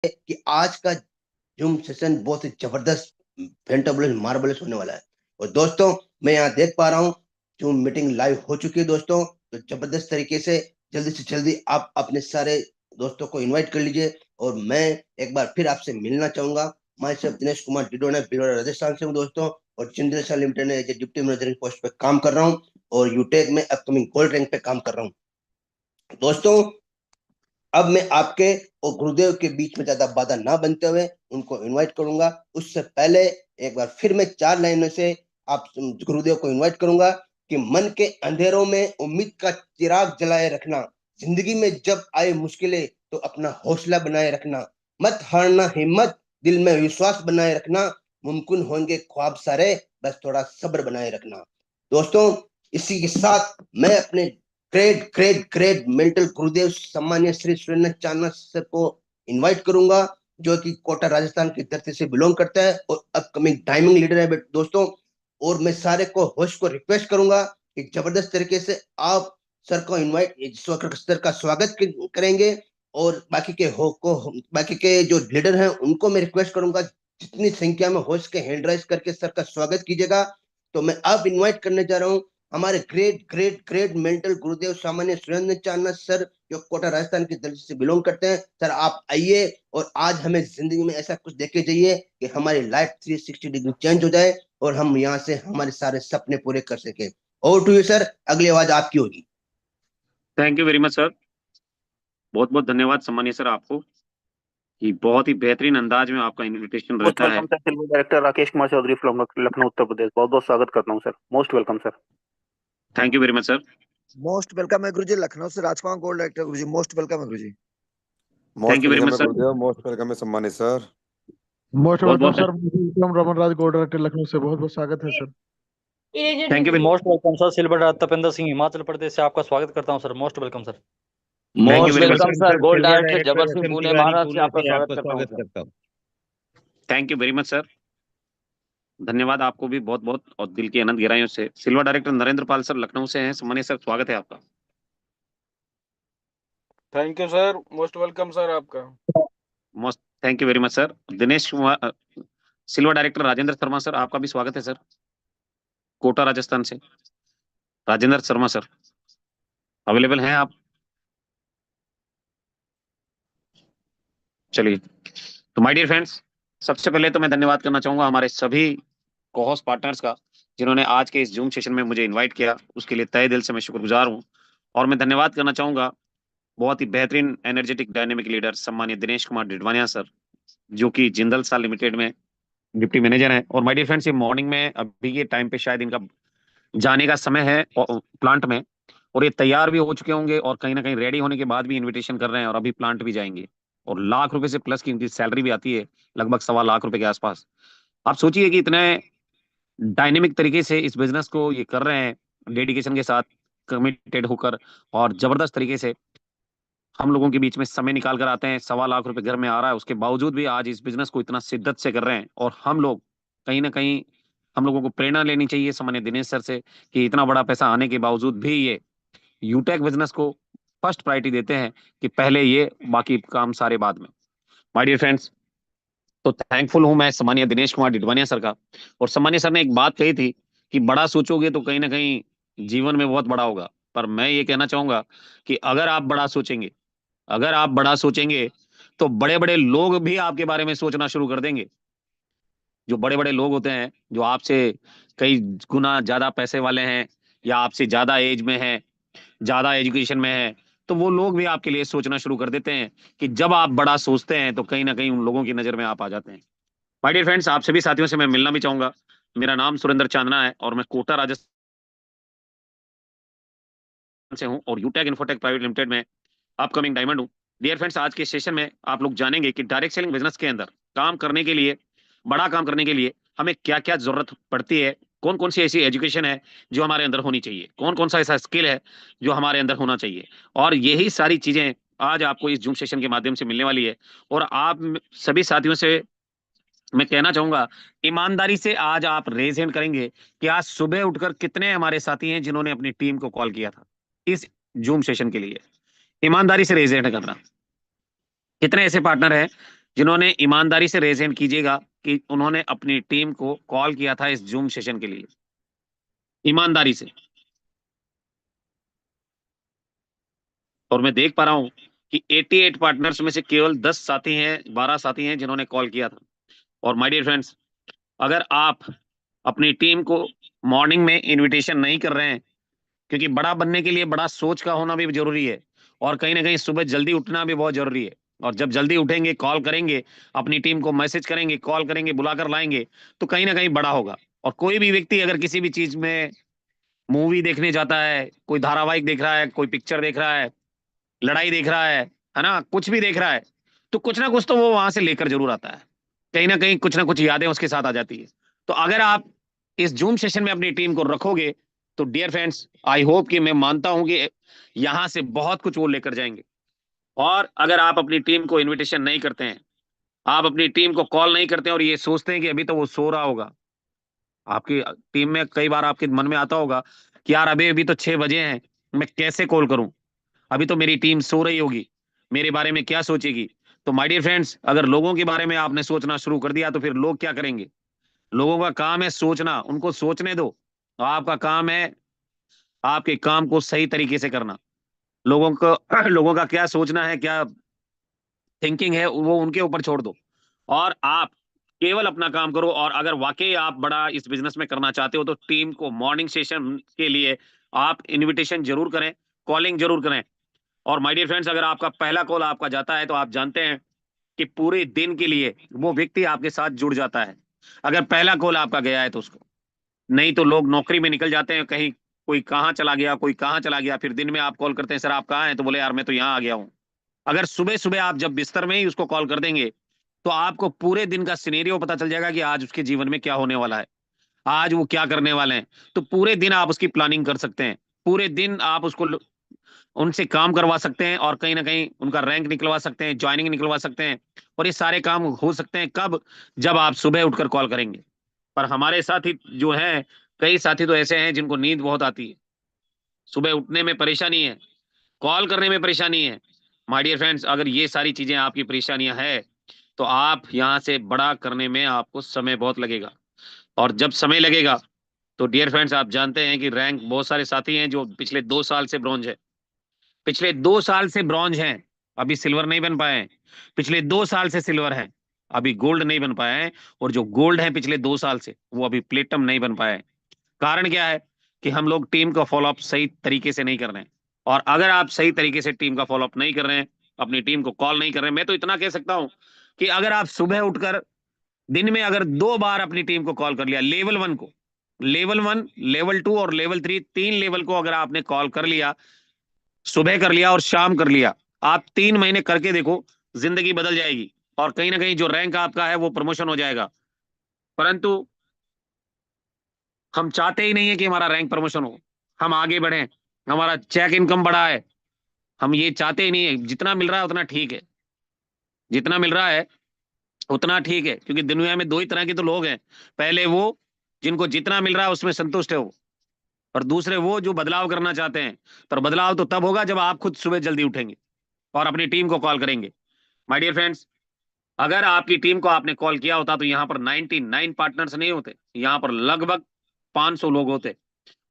कि आज का जूम सेशन बहुत ही जबरदस्त फेंटाबुलस मार्बलस होने वाला है। और दोस्तों, मैं यहाँ देख पा रहा हूँ जूम मीटिंग लाइव हो चुकी है दोस्तों। तो जबरदस्त तरीके से जल्दी से जल्दी आप अपने सारे दोस्तों को इनवाइट कर लीजिए। और मैं एक बार फिर आपसे मिलना चाहूंगा। मैं सिर्फ दिनेश कुमार डिडोना भिलवाड़ा राजस्थान से हूँ दोस्तों। और जिंदल शाह लिमिटेड में एज डिप्टी मैनेजर पोस्ट पे काम कर रहा हूँ। और यूटेक में अपकमिंग गोल्ड रैंक पे काम कर रहा हूँ दोस्तों। अब मैं आपके और गुरुदेव के बीच में ज्यादा बाधा ना बनते हुए उनको इनवाइट करूंगा। उससे पहले एक बार फिर मैं 4 लाइनों से आप गुरुदेव को इनवाइट करूंगा कि मन के अंधेरों में उम्मीद का चिराग जलाए रखना। जिंदगी में जब आए मुश्किलें तो अपना हौसला बनाए रखना। मत हारना हिम्मत, दिल में विश्वास बनाए रखना। मुमकिन होंगे ख्वाब सारे, बस थोड़ा सब्र बनाए रखना। दोस्तों, इसी के साथ मैं अपने ग्रेट ग्रेट ग्रेट मेंटल गुरुदेव सम्मान्य श्री सुरेंद्र चांदना सर को इनवाइट करूंगा, जो कि कोटा राजस्थान की धरती से बिलोंग करता है और अपकमिंग टाइमिंग लीडर है दोस्तों। और मैं सारे को होस्ट को रिक्वेस्ट करूंगा कि जबरदस्त तरीके से आप सर को इनवाइट सर का स्वागत करेंगे। और बाकी के जो लीडर हैं उनको मैं रिक्वेस्ट करूंगा जितनी संख्या में हो सके हैंड राइज करके सर का स्वागत कीजिएगा। तो मैं अब इनवाइट करने जा रहा हूँ हमारे ग्रेट ग्रेट ग्रेट मेंटल गुरुदेव सामान्य सुरेंद्र चांदना सर, जो कोटा राजस्थान की धरती से बिलोंग करते हैं। सर आप आइए और आज हमें जिंदगी में ऐसा कुछ देके जाइए कि हमारी लाइफ 360 डिग्री चेंज हो जाए और हम यहाँ से हमारे सारे सपने पूरे कर सके। ओवर टू यू सर, अगली आवाज आपकी होगी। Thank you very much sir. बहुत बहुत धन्यवाद सम्मानीय सर आपको कि बहुत ही बेहतरीन अंदाज में आपका इनविटेशन मोस्ट रहता है। Welcome sir, film director Rakesh Kumar Chaudhary from Lucknow Uttar Pradesh. बहुत बहुत स्वागत करता हूँ sir. Most welcome sir. Thank you very much sir. Most welcome है गुरुजी। लखनऊ से राजकुमार गोल्ड एक्टर गुरुजी, मोस्ट वेलकम है गुरुजी। Thank most you very welcome much है सर। गुरुदेव, मोस्ट वेलकम है सम्मानित सर। मोस्ट बहुत वेलकम बहुत sir. Welcome Raman Raj gold director Lucknow से, बहुत बहुत स्वागत है sir. Thank you very most welcome sir. Silver Tapendra Singh Himachal Pradesh से आपका स्वागत करता हूं sir. Most welcome sir. Thank you most very much welcome sir. Sir. Gold silver director director Jabar Singh FM Pune Tiwari Maharashtra से पुणे आपका से स्वागत आपका करता हूं स्वागत सर। करता हूँ। Thank you very much sir. धन्यवाद आपको भी बहुत बहुत और दिल की अनंत गहराइयों से। Silver director Narendra Pal sir Lucknow से हैं। सम्मानीय सर स्वागत है आपका। Thank you sir. Most welcome sir आपका। Most thank you very much sir. Dinesh Kumar silver director Rajendra Sharma sir, आपका भी स्वागत है सर, कोटा राजस्थान से। राजेंद्र शर्मा सर अवेलेबल हैं आप? चलिए, तो माय डियर फ्रेंड्स, सबसे पहले तो मैं धन्यवाद करना चाहूंगा हमारे सभी कोहोस्ट पार्टनर्स का, जिन्होंने आज के इस जूम सेशन में मुझे इनवाइट किया। उसके लिए तहे दिल से मैं शुक्रगुजार हूं। और मैं धन्यवाद करना चाहूंगा बहुत ही बेहतरीन एनर्जेटिक डायनेमिक लीडर सम्मानित दिनेश कुमार डिडवानिया सर, जो कि जिंदल स्टार लिमिटेड में डिप्टी मैनेजर हैं। और माय डियर फ्रेंड्स, ये मॉर्निंग में अभी के टाइम पे शायद इनका जाने का समय है प्लांट में, और ये तैयार भी हो चुके होंगे और कहीं ना कहीं रेडी होने के बाद भी इनविटेशन कर रहे हैं और अभी प्लांट भी जाएंगे। और लाख रुपए से प्लस की इनकी सैलरी भी आती है, लगभग 1.25 लाख रुपए के आसपास। आप सोचिए कि इतने डायनेमिक तरीके से इस बिजनेस को ये कर रहे हैं, डेडिकेशन के साथ, कमिटेड होकर, और जबरदस्त तरीके से हम लोगों के बीच में समय निकाल कर आते हैं। 1.25 लाख रुपए घर में आ रहा है, उसके बावजूद भी आज इस बिजनेस को इतना शिद्दत से कर रहे हैं। और हम लोग कहीं ना कहीं, हम लोगों को प्रेरणा लेनी चाहिए सामान्य दिनेश सर से, कि इतना बड़ा पैसा आने के बावजूद भी ये यूटेक बिजनेस को फर्स्ट प्रायोरिटी देते हैं, कि पहले ये, बाकी काम सारे बाद में। माय डियर फ्रेंड्स, तो थैंकफुल हूं मैं सम्मानीय दिनेश कुमार डिडवानिया सर का। और सम्मानीय सर ने एक बात कही थी कि बड़ा सोचोगे तो कहीं ना कहीं जीवन में बहुत बड़ा होगा। पर मैं ये कहना चाहूंगा कि अगर आप बड़ा सोचेंगे तो बड़े बड़े लोग भी आपके बारे में सोचना शुरू कर देंगे। जो बड़े बड़े लोग होते हैं, जो आपसे कई गुना ज्यादा पैसे वाले हैं, या आपसे ज्यादा एज में हैं, ज्यादा एजुकेशन में है, तो वो लोग भी आपके लिए सोचना शुरू कर देते हैं कि जब आप बड़ा सोचते हैं तो कहीं ना कहीं उन लोगों की नजर में आप आ जाते हैं। माय डियर फ्रेंड्स, आप सभी साथियों से मैं मिलना भी चाहूंगा। मेरा नाम सुरेंद्र चांदना है और मैं कोटा राजस्थान से हूं और यूटेक इन्फोटेक प्राइवेट लिमिटेड में अपकमिंग डायमंड हूं। डियर फ्रेंड्स, आज के सेशन में आप लोग जानेंगे कि डायरेक्ट सेलिंग बिजनेस के अंदर काम करने के लिए, बड़ा काम करने के लिए हमें क्या क्या जरूरत पड़ती है, कौन कौन सी ऐसी एजुकेशन है जो हमारे अंदर होनी चाहिए, कौन कौन सा ऐसा स्किल है जो हमारे अंदर होना चाहिए। और यही सारी चीजें आज आपको इस जूम सेशन के माध्यम से मिलने वाली है। और आप सभी साथियों से मैं कहना चाहूंगा, ईमानदारी से आज आप रेज हैंड करेंगे कि आज सुबह उठकर कितने हमारे साथी हैं जिन्होंने अपनी टीम को कॉल किया था इस जूम सेशन के लिए। ईमानदारी से रेज हैंड करना। कितने ऐसे पार्टनर हैं जिन्होंने ईमानदारी से रेज हैंड कीजिएगा कि उन्होंने अपनी टीम को कॉल किया था इस जूम सेशन के लिए, ईमानदारी से। और मैं देख पा रहा हूं कि 88 पार्टनर्स में से केवल 10 साथी हैं, 12 साथी हैं जिन्होंने कॉल किया था। और माय डियर फ्रेंड्स, अगर आप अपनी टीम को मॉर्निंग में इनविटेशन नहीं कर रहे हैं, क्योंकि बड़ा बनने के लिए बड़ा सोच का होना भी जरूरी है, और कहीं ना कहीं सुबह जल्दी उठना भी बहुत जरूरी है। और जब जल्दी उठेंगे, कॉल करेंगे, अपनी टीम को मैसेज करेंगे, कॉल करेंगे, बुलाकर लाएंगे, तो कहीं ना कहीं बड़ा होगा। और कोई भी व्यक्ति अगर किसी भी चीज में मूवी देखने जाता है, कोई धारावाहिक देख रहा है, कोई पिक्चर देख रहा है, लड़ाई देख रहा है ना, कुछ भी देख रहा है, तो कुछ ना कुछ तो वो वहां से लेकर जरूर आता है, कहीं ना कुछ यादें उसके साथ आ जाती है। तो अगर आप इस जूम सेशन में अपनी टीम को रखोगे, तो डियर फ्रेंड्स, आई होप कि मैं मानता हूं कि यहां से बहुत कुछ वो लेकर जाएंगे। और अगर आप अपनी टीम को इनविटेशन नहीं करते हैं, आप अपनी टीम को कॉल नहीं करते हैं, और ये सोचते हैं कि अभी तो वो सो रहा होगा, आपकी टीम में कई बार आपके मन में आता होगा कि यार अभी अभी तो 6 बजे हैं, मैं कैसे कॉल करूं, अभी तो मेरी टीम सो रही होगी, मेरे बारे में क्या सोचेगी। तो माय डियर फ्रेंड्स, अगर लोगों के बारे में आपने सोचना शुरू कर दिया, तो फिर लोग क्या करेंगे? लोगों का काम है सोचना, उनको सोचने दो। आपका काम है आपके काम को सही तरीके से करना। लोगों को लोगों का क्या सोचना है, क्या थिंकिंग है, वो उनके ऊपर छोड़ दो, और आप केवल अपना काम करो। और अगर वाकई आप बड़ा इस बिजनेस में करना चाहते हो, तो टीम को मॉर्निंग सेशन के लिए आप इनविटेशन जरूर करें, कॉलिंग जरूर करें। और माय डियर फ्रेंड्स, अगर आपका पहला कॉल आपका जाता है, तो आप जानते हैं कि पूरे दिन के लिए वो व्यक्ति आपके साथ जुड़ जाता है, अगर पहला कॉल आपका गया है तो उसको। नहीं तो लोग नौकरी में निकल जाते हैं, कहीं कोई कहाँ चला गया, कोई कहाँ चला गया, फिर दिन में आप कॉल करते हैं, सर आप कहाँ हैं, तो बोले यार मैं तो यहाँ आ गया हूँ। अगर सुबह सुबह आप जब बिस्तर में ही उसको कॉल कर देंगे, तो आपको पूरे दिन का सिनेरियो पता चल जाएगा कि आज उसके जीवन में क्या होने वाला है, आज वो क्या करने वाले हैं। तो पूरे दिन आप उसकी प्लानिंग कर सकते हैं, पूरे दिन आप उसको उनसे काम करवा सकते हैं, और कहीं ना कहीं उनका रैंक निकलवा सकते हैं, ज्वाइनिंग निकलवा सकते हैं। और ये सारे काम हो सकते हैं कब? जब आप सुबह उठकर कॉल करेंगे। पर हमारे साथी जो हैं, कई साथी तो ऐसे हैं जिनको नींद बहुत आती है, सुबह उठने में परेशानी है, कॉल करने में परेशानी है। माय डियर फ्रेंड्स, अगर ये सारी चीजें आपकी परेशानियां हैं, तो आप यहाँ से बड़ा करने में आपको समय बहुत लगेगा। और जब समय लगेगा, तो डियर फ्रेंड्स, आप जानते हैं कि रैंक बहुत सारे साथी हैं जो पिछले 2 साल से ब्रॉन्ज है, पिछले 2 साल से ब्रॉन्ज हैं, अभी सिल्वर नहीं बन पाए हैं। पिछले 2 साल से सिल्वर हैं, अभी गोल्ड नहीं बन पाए हैं। और जो गोल्ड है पिछले 2 साल से, वो अभी प्लेटिनम नहीं बन पाए हैं। कारण क्या है? कि हम लोग टीम का फॉलोअप सही तरीके से नहीं कर रहे हैं। और अगर आप सही तरीके से टीम का फॉलोअप नहीं कर रहे हैं, अपनी टीम को कॉल नहीं कर रहे हैं, मैं तो इतना कह सकता हूं कि अगर आप सुबह उठकर दिन में अगर 2 बार अपनी टीम को कॉल कर लिया, लेवल 1 को, लेवल 1, लेवल 2 और लेवल 3, 3 लेवल को अगर आपने कॉल कर लिया, सुबह कर लिया और शाम कर लिया, आप 3 महीने करके देखो, जिंदगी बदल जाएगी। और कहीं ना कहीं जो रैंक आपका है वो प्रमोशन हो जाएगा। परंतु हम चाहते ही नहीं है कि हमारा रैंक प्रमोशन हो, हम आगे बढ़े, हमारा चेक इनकम बढ़ा है, हम ये चाहते ही नहीं है। जितना मिल रहा है उतना ठीक है, जितना मिल रहा है उतना ठीक है, क्योंकि दुनिया में 2 ही तरह के तो लोग हैं। पहले वो जिनको जितना मिल रहा है उसमें संतुष्ट है वो, और दूसरे वो जो बदलाव करना चाहते हैं। पर बदलाव तो तब होगा जब आप खुद सुबह जल्दी उठेंगे और अपनी टीम को कॉल करेंगे। माय डियर फ्रेंड्स, अगर आपकी टीम को आपने कॉल किया होता, तो यहाँ पर 99 पार्टनर्स नहीं होते, यहाँ पर लगभग 500 लोग होते।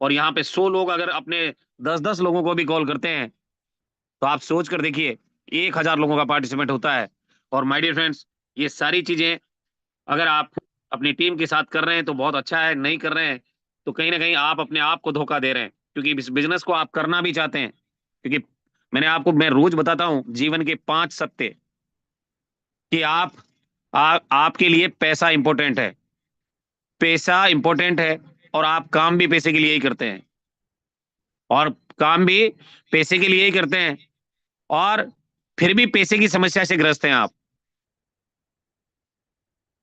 और यहाँ पे 100 लोग अगर अपने 10-10 लोगों को भी कॉल करते हैं, तो आप सोच कर देखिए, 1000 लोगों का पार्टिसिपेट होता है। और माय डियर फ्रेंड्स, ये सारी चीजें अगर आप अपनी टीम के साथ कर रहे हैं तो बहुत अच्छा है, नहीं कर रहे हैं तो कहीं ना कहीं आप अपने आप को धोखा दे रहे हैं, क्योंकि इस बिजनेस को आप करना भी चाहते हैं। क्योंकि मैं रोज बताता हूं जीवन के 5 सत्य, कि आपके लिए पैसा इंपॉर्टेंट है, पैसा इंपॉर्टेंट है, और आप काम भी पैसे के लिए ही करते हैं, और काम भी पैसे के लिए ही करते हैं, और फिर भी पैसे की समस्या से ग्रस्त हैं आप।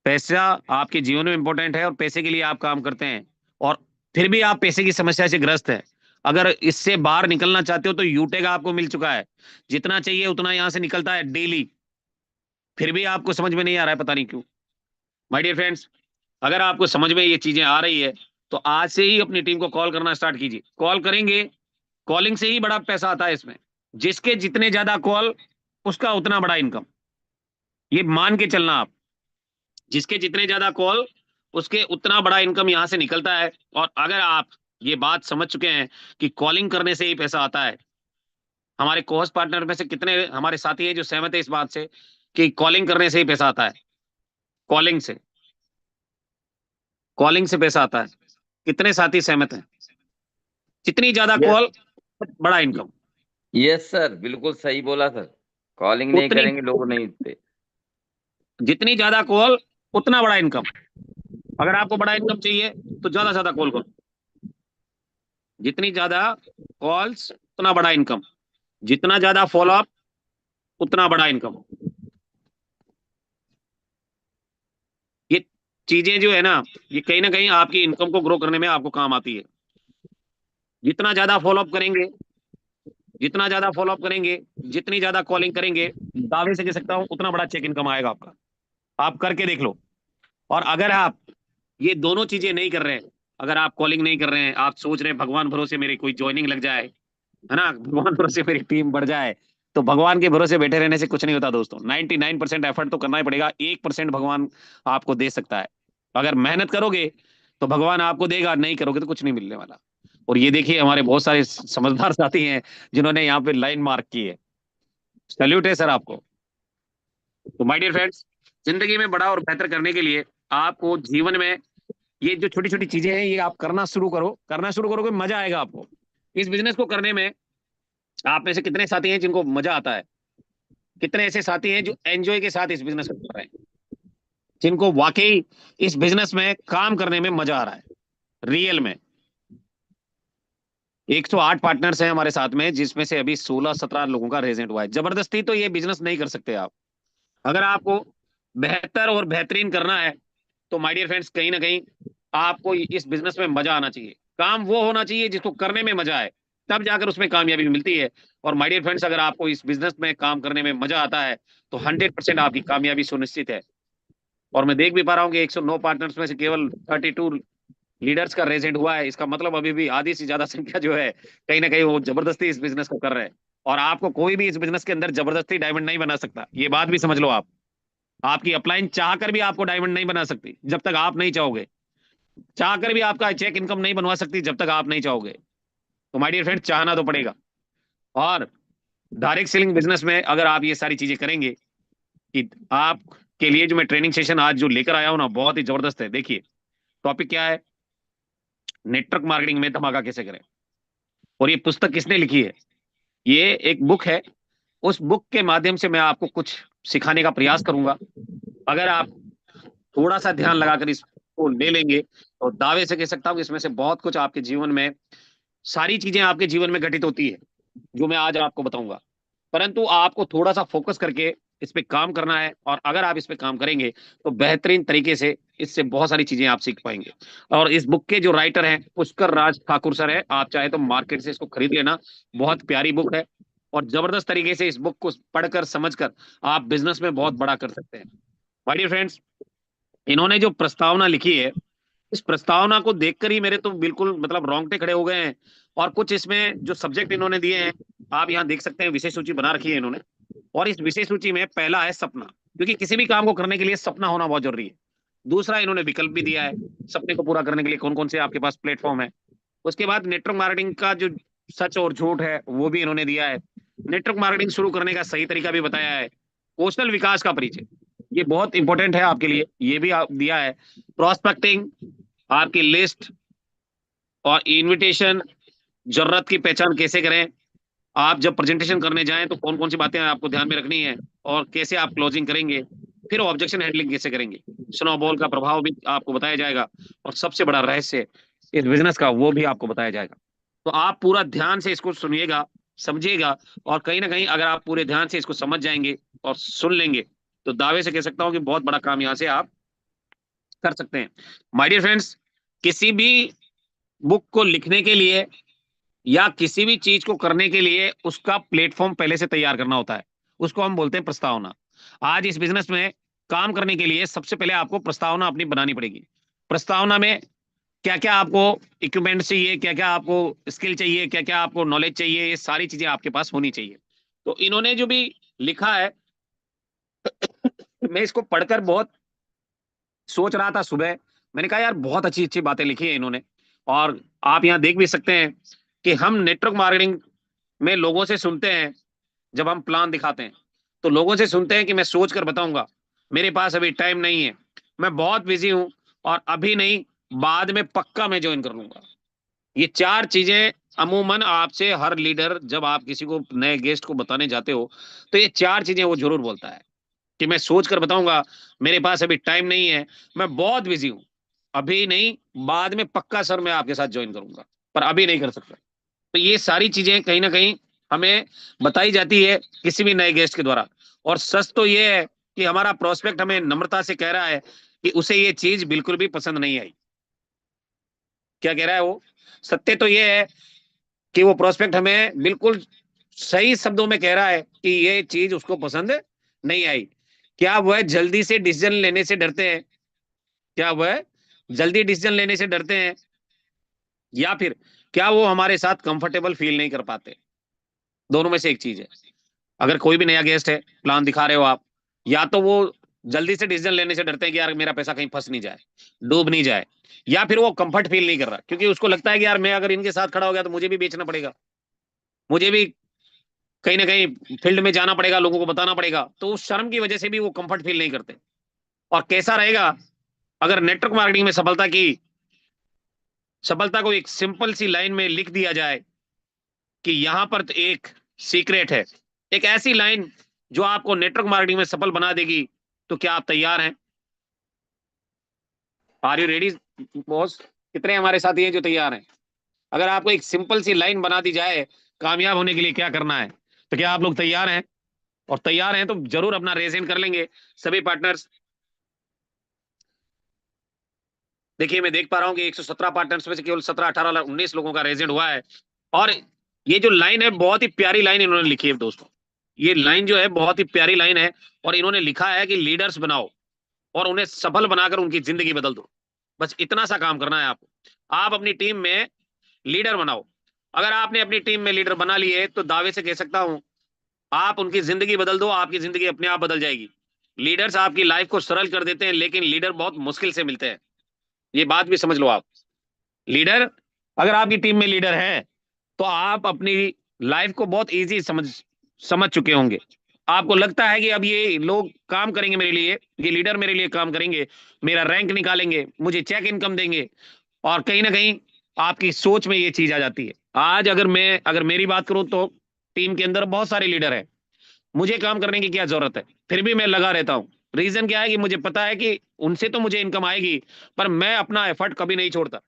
पैसा आपके जीवन में इंपॉर्टेंट है और पैसे के लिए आप काम करते हैं, और फिर भी आप पैसे की समस्या से ग्रस्त हैं। अगर इससे बाहर निकलना चाहते हो, तो यूटेक आपको मिल चुका है, जितना चाहिए उतना यहां से निकलता है डेली, फिर भी आपको समझ में नहीं आ रहा है, पता नहीं क्यों। माय डियर फ्रेंड्स, अगर आपको समझ में ये चीजें आ रही है, तो आज से ही अपनी टीम को कॉल करना स्टार्ट कीजिए। कॉल करेंगे, कॉलिंग से ही बड़ा पैसा आता है इसमें, जिसके जितने ज्यादा कॉल, उसका उतना बड़ा इनकम। ये मान के चलना आप, जिसके जितने ज्यादा कॉल उसके उतना बड़ा इनकम यहां से निकलता है। और अगर आप ये बात समझ चुके हैं कि कॉलिंग करने से ही पैसा आता है, हमारे कोहोस्ट पार्टनर में से कितने हमारे साथी हैं जो सहमत है इस बात से कि कॉलिंग करने से ही पैसा आता है? कॉलिंग से, कॉलिंग से पैसा आता है। कितने साथी सहमत हैं? जितनी ज्यादा यस कॉल बड़ा इनकम, यस सर, बिल्कुल सही बोला सर। कॉलिंग नहीं उतनी करेंगे लोग नहीं उठते। जितनी ज्यादा कॉल उतना बड़ा इनकम। अगर आपको बड़ा इनकम चाहिए तो ज्यादा से ज्यादा कॉल करो, जितनी ज्यादा कॉल्स उतना बड़ा इनकम, जितना ज्यादा फॉलोअप उतना बड़ा इनकम। ये चीजें जो है ना, ये कहीं ना कहीं आपकी इनकम को ग्रो करने में आपको काम आती है। जितना ज्यादा फॉलोअप करेंगे, जितना ज्यादा फॉलोअप करेंगे, जितनी ज्यादा कॉलिंग करेंगे, दावे से कह सकता हूं उतना बड़ा चेक इनकम आएगा आपका। आप करके देख लो। और अगर आप ये दोनों चीजें नहीं कर रहे हैं, अगर आप कॉलिंग नहीं कर रहे हैं, आप सोच रहे हैं भगवान भरोसे मेरी कोई ज्वाइनिंग लग जाए, है ना, भगवान भरोसे मेरी टीम बढ़ जाए, तो भगवान के भरोसे बैठे रहने से कुछ नहीं होता दोस्तों। 99% एफर्ट तो करना ही पड़ेगा, 1% भगवान आपको दे सकता है। अगर मेहनत करोगे तो भगवान आपको देगा, नहीं करोगे तो कुछ नहीं मिलने वाला। और ये देखिए हमारे बहुत सारे समझदार साथी हैं जिन्होंने यहाँ पे लाइन मार्क की है। सैल्यूट है सर आपको। तो माय डियर फ्रेंड्स, जिंदगी में बड़ा और बेहतर करने के लिए आपको जीवन में ये जो छोटी छोटी चीजें हैं ये आप करना शुरू करो। करना शुरू करोगे मजा आएगा आपको इस बिजनेस को करने में। आप में से कितने साथी हैं जिनको मजा आता है? कितने ऐसे साथी हैं जो एंजॉय के साथ इस बिजनेस को कर रहे हैं, जिनको वाकई इस बिजनेस में काम करने में मजा आ रहा है रियल में? 108 पार्टनर्स हैं हमारे साथ में, जिसमें से अभी 16-17 लोगों का रेजेंट हुआ है। जबरदस्ती तो ये बिजनेस नहीं कर सकते आप। अगर आपको बेहतर और बेहतरीन करना है तो माय डियर फ्रेंड्स, कहीं ना कहीं आपको इस बिजनेस में मजा आना चाहिए। काम वो होना चाहिए जिसको करने में मजा आए, तब जाकर उसमें कामयाबी मिलती है। और माय डियर फ्रेंड्स, अगर आपको इस बिजनेस में काम करने में मजा आता है तो 100% आपकी कामयाबी सुनिश्चित है। और मैं देख भी पा रहा हूँ कि 109 पार्टनर्स में से केवल 32 लीडर्स का रेजेंट हुआ है। इसका मतलब अभी भी आधी से ज्यादा संख्या जो है कहीं ना कहीं वो जबरदस्ती इस बिजनेस को कर रहे हैं। और आपको कोई भी इस बिजनेस के अंदर जबरदस्ती डायमंड नहीं बना सकता, ये बात भी समझ लो आप। आपकी अपलाइन चाहकर भी आपको डायमंड नहीं बना सकती जब तक आप नहीं चाहोगे। चाहकर भी आपका चेक इनकम नहीं बनवा सकती जब तक आप नहीं चाहोगे। तो माय डियर फ्रेंड, चाहना तो पड़ेगा। और डायरेक्ट सेलिंग बिजनेस में अगर आप ये सारी चीजें करेंगे, कि आपके लिए जो मैं ट्रेनिंग सेशन आज जो लेकर आया हूं ना, बहुत ही जबरदस्त है। देखिए टॉपिक क्या है, नेटवर्क मार्केटिंग में धमाका कैसे करें। और ये पुस्तक किसने लिखी है? ये एक बुक है। उस बुक के माध्यम से मैं आपको कुछ सिखाने का प्रयास करूंगा। अगर आप थोड़ा सा ध्यान लगाकर इसको ले लेंगे तो दावे से कह सकता हूं कि इसमें से बहुत कुछ आपके जीवन में, सारी चीजें आपके जीवन में घटित होती है जो मैं आज आपको बताऊंगा। परंतु आपको थोड़ा सा फोकस करके इस पे काम करना है। और अगर आप इस पे काम करेंगे तो बेहतरीन तरीके से इससे बहुत सारी चीजें आप सीख पाएंगे। और इस बुक के जो राइटर हैं पुष्कर राज ठाकुर सर है। आप चाहे तो मार्केट से इसको खरीद लेना, बहुत प्यारी बुक है। और जबरदस्त तरीके से इस बुक को पढ़कर समझकर आप बिजनेस में बहुत बड़ा कर सकते हैं। माय डियर फ्रेंड्स, इन्होंने जो प्रस्तावना लिखी है, इस प्रस्तावना को देखकर ही मेरे तो बिल्कुल मतलब रोंगटे खड़े हो गए हैं। और कुछ इसमें जो सब्जेक्ट इन्होंने दिए हैं आप यहाँ देख सकते हैं, विषय सूची बना रखी है इन्होंने। और इस विषय सूची में पहला है सपना, क्योंकि किसी भी काम को करने के लिए सपना होना बहुत जरूरी है। दूसरा इन्होंने विकल्प भी दिया है, सपने को पूरा करने के लिए कौन कौन से आपके पास प्लेटफॉर्म है। उसके बाद नेटवर्क मार्केटिंग का जो सच और झूठ है वो भी इन्होंने दिया है। नेटवर्क मार्केटिंग शुरू करने का सही तरीका भी बताया है। कौशल विकास का परिचय, ये बहुत इंपॉर्टेंट है आपके लिए, ये भी आप दिया है। प्रोस्पेक्टिंग, आपकी लिस्ट और इनविटेशन, जरूरत की पहचान कैसे करें, आप जब प्रेजेंटेशन करने जाएं तो कौन कौन सी बातें आपको ध्यान में रखनी है, और कैसे आप क्लोजिंग करेंगे, फिर ऑब्जेक्शन हैंडलिंग कैसे करेंगे, स्नोबॉल का प्रभाव भी आपको बताया जाएगा। और सबसे बड़ा रहस्य इस बिजनेस का वो भी आपको बताया जाएगा। तो आप पूरा ध्यान से इसको सुनिएगा, समझिएगा। और कहीं ना कहीं अगर आप पूरे ध्यान से इसको समझ जाएंगे और सुन लेंगे तो दावे से कह सकता हूं कि बहुत बड़ा काम यहां से आप कर सकते हैं। माय डियर फ्रेंड्स, किसी भी बुक को लिखने के लिए या किसी भी चीज को करने के लिए उसका प्लेटफॉर्म पहले से तैयार करना होता है, उसको हम बोलते हैं प्रस्तावना। आज इस बिजनेस में काम करने के लिए सबसे पहले आपको प्रस्तावना अपनी बनानी पड़ेगी। प्रस्तावना में क्या क्या आपको इक्विपमेंट चाहिए, क्या क्या आपको स्किल चाहिए, क्या क्या आपको नॉलेज चाहिए, ये सारी चीजें आपके पास होनी चाहिए। तो इन्होंने जो भी लिखा है मैं इसको पढ़कर बहुत सोच रहा था सुबह। मैंने कहा यार बहुत अच्छी अच्छी बातें लिखी है इन्होंने। और आप यहाँ देख भी सकते हैं कि हम नेटवर्क मार्केटिंग में लोगों से सुनते हैं, जब हम प्लान दिखाते हैं तो लोगों से सुनते हैं कि मैं सोच कर बताऊंगा, मेरे पास अभी टाइम नहीं है, मैं बहुत बिजी हूं, और अभी नहीं, बाद में पक्का मैं ज्वाइन कर लूंगा। ये चार चीजें अमूमन आपसे हर लीडर जब आप किसी को नए गेस्ट को बताने जाते हो तो ये चार चीजें वो जरूर बोलता है कि मैं सोच कर बताऊंगा, मेरे पास अभी टाइम नहीं है, मैं बहुत बिजी हूं, अभी नहीं, बाद में पक्का सर मैं आपके साथ ज्वाइन करूंगा, पर अभी नहीं कर सकता। तो ये सारी चीजें कहीं ना कहीं हमें बताई जाती है किसी भी नए गेस्ट के द्वारा। और सच तो ये है कि हमारा प्रोस्पेक्ट हमें नम्रता से कह रहा है कि उसे ये चीज बिल्कुल भी पसंद नहीं आई। क्या कह रहा है वो? सत्य तो ये है कि वो प्रोस्पेक्ट हमें बिल्कुल सही शब्दों में कह रहा है कि ये चीज उसको पसंद नहीं आई। क्या वह जल्दी से डिसीजन लेने से डरते हैं? क्या वह जल्दी डिसीजन लेने से डरते हैं, या फिर क्या वो हमारे साथ कंफर्टेबल फील नहीं कर पाते? दोनों में से एक चीज है। अगर कोई भी नया गेस्ट है, प्लान दिखा रहे हो आप, या तो वो जल्दी से डिसीजन लेने से डरते हैं कि यार मेरा पैसा कहीं फंस नहीं जाए, डूब नहीं जाए, या फिर वो कंफर्ट फील नहीं कर रहा क्योंकि उसको लगता है कि यार मैं अगर इनके साथ खड़ा हो गया तो मुझे भी बेचना पड़ेगा, मुझे भी कहीं ना कहीं फील्ड में जाना पड़ेगा, लोगों को बताना पड़ेगा, तो उस शर्म की वजह से भी वो कंफर्ट फील नहीं करते। और कैसा रहेगा अगर नेटवर्क मार्केटिंग में सफलता को एक सिंपल सी लाइन में लिख दिया जाए कि यहां पर तो एक सीक्रेट है, एक ऐसी लाइन जो आपको नेटवर्क मार्केटिंग में सफल बना देगी। तो क्या आप तैयार हैं? Are you ready boss? कितने हमारे साथी हैं जो तैयार हैं? अगर आपको एक सिंपल सी लाइन बना दी जाए कामयाब होने के लिए क्या करना है, तो क्या आप लोग तैयार हैं? और तैयार हैं तो जरूर अपना रेज इन कर लेंगे सभी पार्टनर्स। देखिए मैं देख पा रहा हूँ कि 117 पार्टनर्स में से केवल 17, 18, 19 लोगों का रेज इन हुआ है। और ये जो लाइन है बहुत ही प्यारी लाइन इन्होंने लिखी है दोस्तों। ये लाइन जो है बहुत ही प्यारी लाइन है, और इन्होंने लिखा है कि लीडर्स बनाओ और उन्हें सफल बनाकर उनकी जिंदगी बदल दो। बस इतना सा काम करना है आपको। आप अपनी टीम में लीडर बनाओ। अगर आपने अपनी टीम में लीडर बना लिए तो दावे से कह सकता हूं आप उनकी जिंदगी बदल दो, आपकी जिंदगी अपने आप बदल जाएगी। लीडर्स आपकी लाइफ को सरल कर देते हैं, लेकिन लीडर बहुत मुश्किल से मिलते हैं। ये बात भी समझ लो आप। लीडर, अगर आपकी टीम में लीडर है तो आप अपनी लाइफ को बहुत इजी समझ समझ चुके होंगे। आपको लगता है कि अब ये लोग काम करेंगे मेरे लिए, ये लीडर मेरे लिए काम करेंगे, मेरा रैंक निकालेंगे, मुझे चेक इनकम देंगे, और कहीं ना कहीं आपकी सोच में ये चीज आ जाती है। आज अगर मेरी बात करूं तो टीम के अंदर बहुत सारे लीडर हैं, मुझे काम करने की क्या जरूरत है, फिर भी मैं लगा रहता हूं। रीजन क्या है कि मुझे पता है कि उनसे तो मुझे इनकम आएगी, पर मैं अपना एफर्ट कभी नहीं छोड़ता।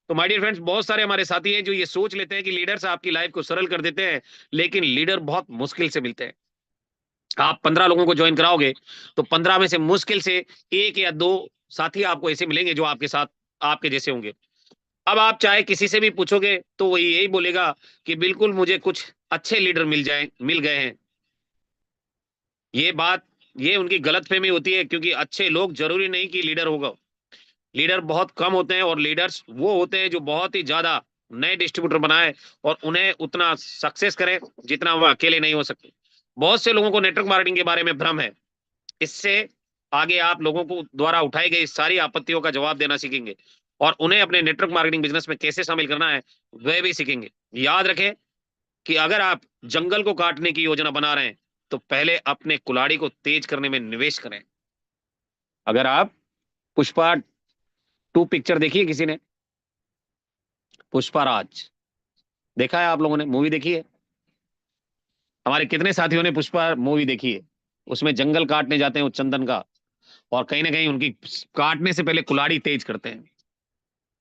तो माय डियर फ्रेंड्स, बहुत सारे हमारे साथी हैं जो ये सोच लेते हैं कि लीडर्स आपकी लाइफ को सरल कर देते हैं, लेकिन लीडर बहुत मुश्किल से मिलते हैं। आप 15 लोगों को ज्वाइन कराओगे तो 15 में से मुश्किल से एक या दो साथी आपको ऐसे मिलेंगे जो आपके साथ आपके जैसे होंगे। अब आप चाहे किसी से भी पूछोगे तो वही यही बोलेगा कि बिल्कुल मुझे कुछ अच्छे लीडर मिल गए हैं। ये उनकी गलतफहमी होती है, क्योंकि अच्छे लोग जरूरी नहीं कि लीडर होगा। लीडर बहुत कम होते हैं, और लीडर्स वो होते हैं जो बहुत ही ज्यादा नए डिस्ट्रीब्यूटर बनाए और उन्हें उतना सक्सेस करें जितना वो अकेले नहीं हो सकते। बहुत से लोगों को नेटवर्क मार्केटिंग के बारे में भ्रम है। इससे आगे आप लोगों को द्वारा उठाई गई सारी आपत्तियों का जवाब देना सीखेंगे, और उन्हें अपने नेटवर्क मार्केटिंग बिजनेस में कैसे शामिल करना है वह भी सीखेंगे। याद रखें कि अगर आप जंगल को काटने की योजना बना रहे हैं तो पहले अपने कुल्हाड़ी को तेज करने में निवेश करें। अगर आप पुष्पा 2 पिक्चर देखी है किसी ने? पुष्पा राज देखा है? आप लोगों ने मूवी देखी है? हमारे कितने साथियों ने पुष्पा मूवी देखी है? उसमें जंगल काटने जाते हैं वो चंदन का, और कहीं ना कहीं उनकी काटने से पहले कुल्हाड़ी तेज करते हैं,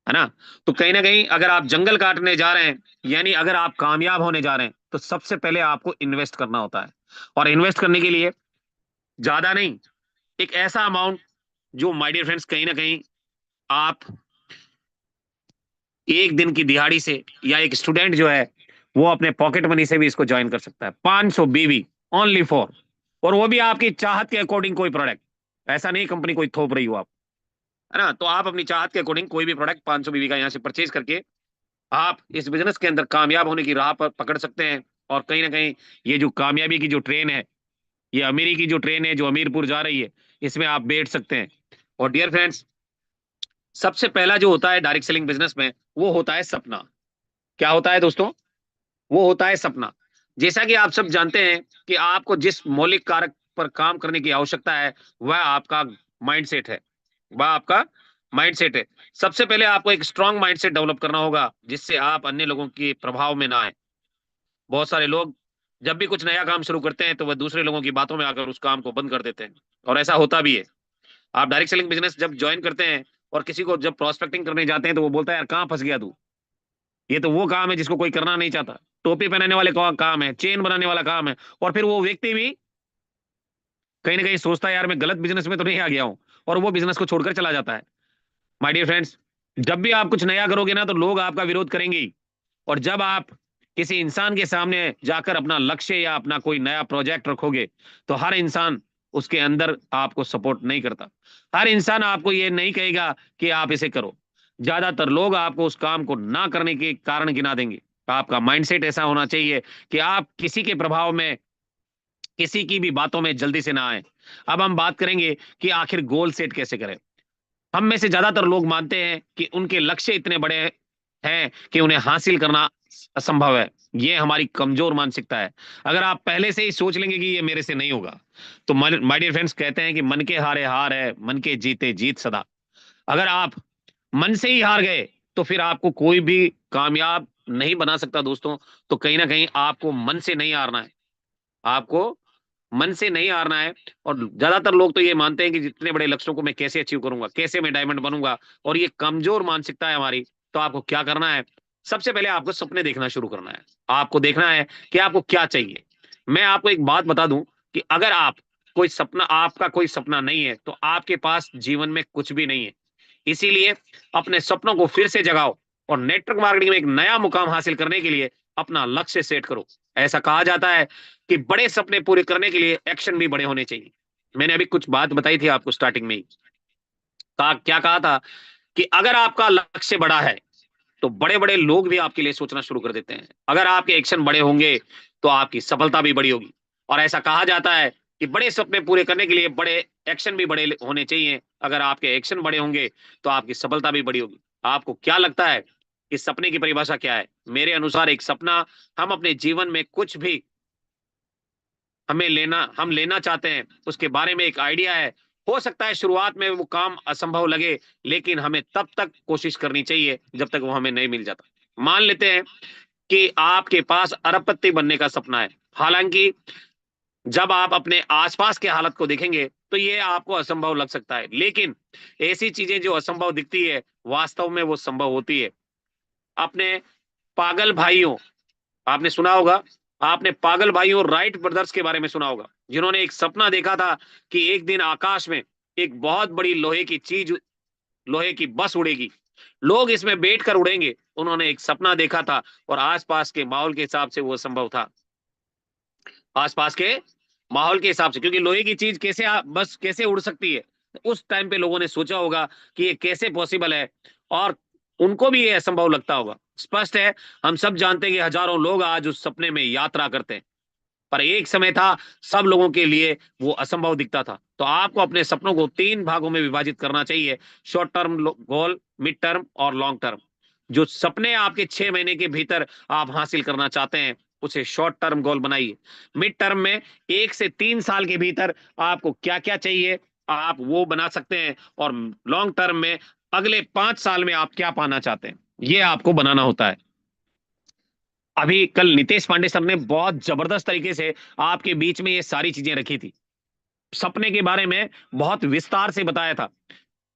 है ना? तो कहीं ना कहीं अगर आप जंगल काटने जा रहे हैं, यानी अगर आप कामयाब होने जा रहे हैं, तो सबसे पहले आपको इन्वेस्ट करना होता है। और इन्वेस्ट करने के लिए ज्यादा नहीं, एक ऐसा अमाउंट जो माय डियर फ्रेंड्स कहीं ना कहीं आप एक दिन की दिहाड़ी से, या एक स्टूडेंट जो है वो अपने पॉकेट मनी से भी इसको ज्वाइन कर सकता है। 500 बीवी ओनली फॉर, और वो भी आपकी चाहत के अकॉर्डिंग कोई प्रोडक्ट, ऐसा नहीं कंपनी कोई थोप रही हो आप, है ना? तो आप अपनी चाहत के अकॉर्डिंग कोई भी प्रोडक्ट 500 बीवी का यहाँ से परचेज करके आप इस बिजनेस के अंदर कामयाब होने की राह पर पकड़ सकते हैं। और कहीं ना कहीं ये जो कामयाबी की जो ट्रेन है, ये अमीरी की जो ट्रेन है जो अमीरपुर जा रही है, इसमें आप बैठ सकते हैं। और डियर फ्रेंड्स, सबसे पहला जो होता है डायरेक्ट सेलिंग बिजनेस में, वो होता है सपना। क्या होता है दोस्तों? वो होता है सपना। जैसा कि आप सब जानते हैं कि आपको जिस मौलिक कारक पर काम करने की आवश्यकता है, वह आपका माइंडसेट है। वह आपका माइंडसेट है। सबसे पहले आपको एक स्ट्रांग माइंडसेट डेवलप करना होगा, जिससे आप अन्य लोगों के प्रभाव में ना आए। बहुत सारे लोग जब भी कुछ नया काम शुरू करते हैं तो वह दूसरे लोगों की बातों में आकर उस काम को बंद कर देते हैं, और ऐसा होता भी है। आप डायरेक्ट सेलिंग बिजनेस जब ज्वाइन करते हैं और किसी को जब प्रोस्पेक्टिंग करने जाते हैं, तो वो बोलता है यार कहाँ फंस गया तू, ये तो वो काम है जिसको कोई करना नहीं चाहता, टोपी पहनाने वाले का काम है, चेन बनाने वाला काम है। और फिर वो व्यक्ति भी कहीं ना कहीं सोचता है यार मैं गलत बिजनेस में तो नहीं आ गया हूं, और वो बिजनेस को छोड़कर चला जाता है। माय डियर फ्रेंड्स, जब भी आप कुछ नया करोगे ना, तो लोग आपका विरोध करेंगे ही। और जब आप किसी इंसान के सामने जाकर अपना लक्ष्य या अपना कोई नया प्रोजेक्ट रखोगे, तो हर इंसान उसके अंदर आपको सपोर्ट नहीं करता। हर इंसान आपको ये नहीं कहेगा कि आप इसे करो। ज्यादातर लोग आपको उस काम को ना करने के कारण गिना देंगे। आपका माइंडसेट ऐसा होना चाहिए कि आप किसी के प्रभाव में, किसी की भी बातों में जल्दी से ना आए। अब हम बात करेंगे कि आखिर गोल सेट कैसे करें। हम में से ज्यादातर लोग मानते हैं कि उनके लक्ष्य इतने बड़े हैं कि उन्हें हासिल करना असंभव है। ये हमारी कमजोर मानसिकता है। अगर आप पहले से ही सोच लेंगे कि ये मेरे से नहीं होगा, तो माय डियर फ्रेंड्स, कहते हैं कि मन के हारे हार है, मन के जीते जीत सदा। अगर आप मन से ही हार गए, तो फिर आपको कोई भी कामयाब नहीं बना सकता दोस्तों। तो कहीं ना कहीं आपको मन से नहीं हारना है, आपको मन से नहीं हारना है। और ज्यादातर लोग तो ये मानते हैं कि जितने बड़े लक्ष्यों को मैं कैसे अचीव करूंगा, कैसे मैं डायमंड बनूंगा, और ये कमजोर मानसिकता है हमारी। तो आपको क्या करना है? सबसे पहले आपको सपने देखना शुरू करना है। आपको देखना है कि आपको क्या चाहिए। मैं आपको एक बात बता दूं कि अगर आपका कोई सपना नहीं है, तो आपके पास जीवन में कुछ भी नहीं है। इसीलिए अपने सपनों को फिर से जगाओ, और नेटवर्क मार्केटिंग में एक नया मुकाम हासिल करने के लिए अपना लक्ष्य सेट करो। ऐसा कहा जाता है कि बड़े सपने पूरे करने के लिए एक्शन भी बड़े होने चाहिए। मैंने अभी कुछ बात बताई थी आपको स्टार्टिंग में ही। क्या कहा था कि अगर आपका लक्ष्य बड़ा है, तो बड़े बड़े लोग भी आपके लिए सोचना शुरू कर देते हैं। अगर आपके एक्शन बड़े होंगे, तो आपकी सफलता भी बड़ी होगी। और ऐसा कहा जाता है कि बड़े सपने पूरे करने के लिए बड़े एक्शन भी बड़े होने चाहिए। अगर आपके एक्शन बड़े होंगे, तो आपकी सफलता भी बड़ी होगी। आपको क्या लगता है कि सपने की परिभाषा क्या है? मेरे अनुसार एक सपना, हम अपने जीवन में कुछ भी हम लेना चाहते हैं, उसके बारे में एक आइडिया है। हो सकता है शुरुआत में वो काम असंभव लगे, लेकिन हमें तब तक कोशिश करनी चाहिए जब तक वो हमें नहीं मिल जाता। मान लेते हैं कि आपके पास अरबपति बनने का सपना है। हालांकि जब आप अपने आसपास के हालत को देखेंगे, तो ये आपको असंभव लग सकता है, लेकिन ऐसी चीजें जो असंभव दिखती है, वास्तव में वो संभव होती है। अपने पागल भाइयों, आपने सुना होगा, आपने पागल भाइयों राइट ब्रदर्स के बारे में सुना होगा, जिन्होंने एक सपना देखा था कि एक दिन आकाश में एक बहुत बड़ी लोहे की बस उड़ेगी। लोग इसमें बैठकर उड़ेंगे। उन्होंने एक सपना देखा था, और आसपास के माहौल के हिसाब से वो संभव था। आसपास के माहौल के हिसाब से, क्योंकि लोहे की चीज बस कैसे उड़ सकती है? उस टाइम पे लोगों ने सोचा होगा कि ये कैसे पॉसिबल है, और उनको भी ये असंभव लगता होगा। स्पष्ट है, हम सब जानते हैं कि हजारों लोग आज उस सपने में यात्रा करते हैं, पर एक समय था सब लोगों के लिए वो असंभव दिखता था। तो आपको अपने सपनों को 3 भागों में विभाजित करना चाहिए: short term goal, mid term और लॉन्ग टर्म। जो सपने आपके 6 महीने के भीतर आप हासिल करना चाहते हैं, उसे शॉर्ट टर्म गोल बनाइए। मिड टर्म में 1 से 3 साल के भीतर आपको क्या क्या चाहिए, आप वो बना सकते हैं। और लॉन्ग टर्म में अगले 5 साल में आप क्या पाना चाहते हैं, ये आपको बनाना होता है। अभी कल नितेश पांडे सर ने बहुत जबरदस्त तरीके से आपके बीच में ये सारी चीजें रखी थी। सपने के बारे में बहुत विस्तार से बताया था।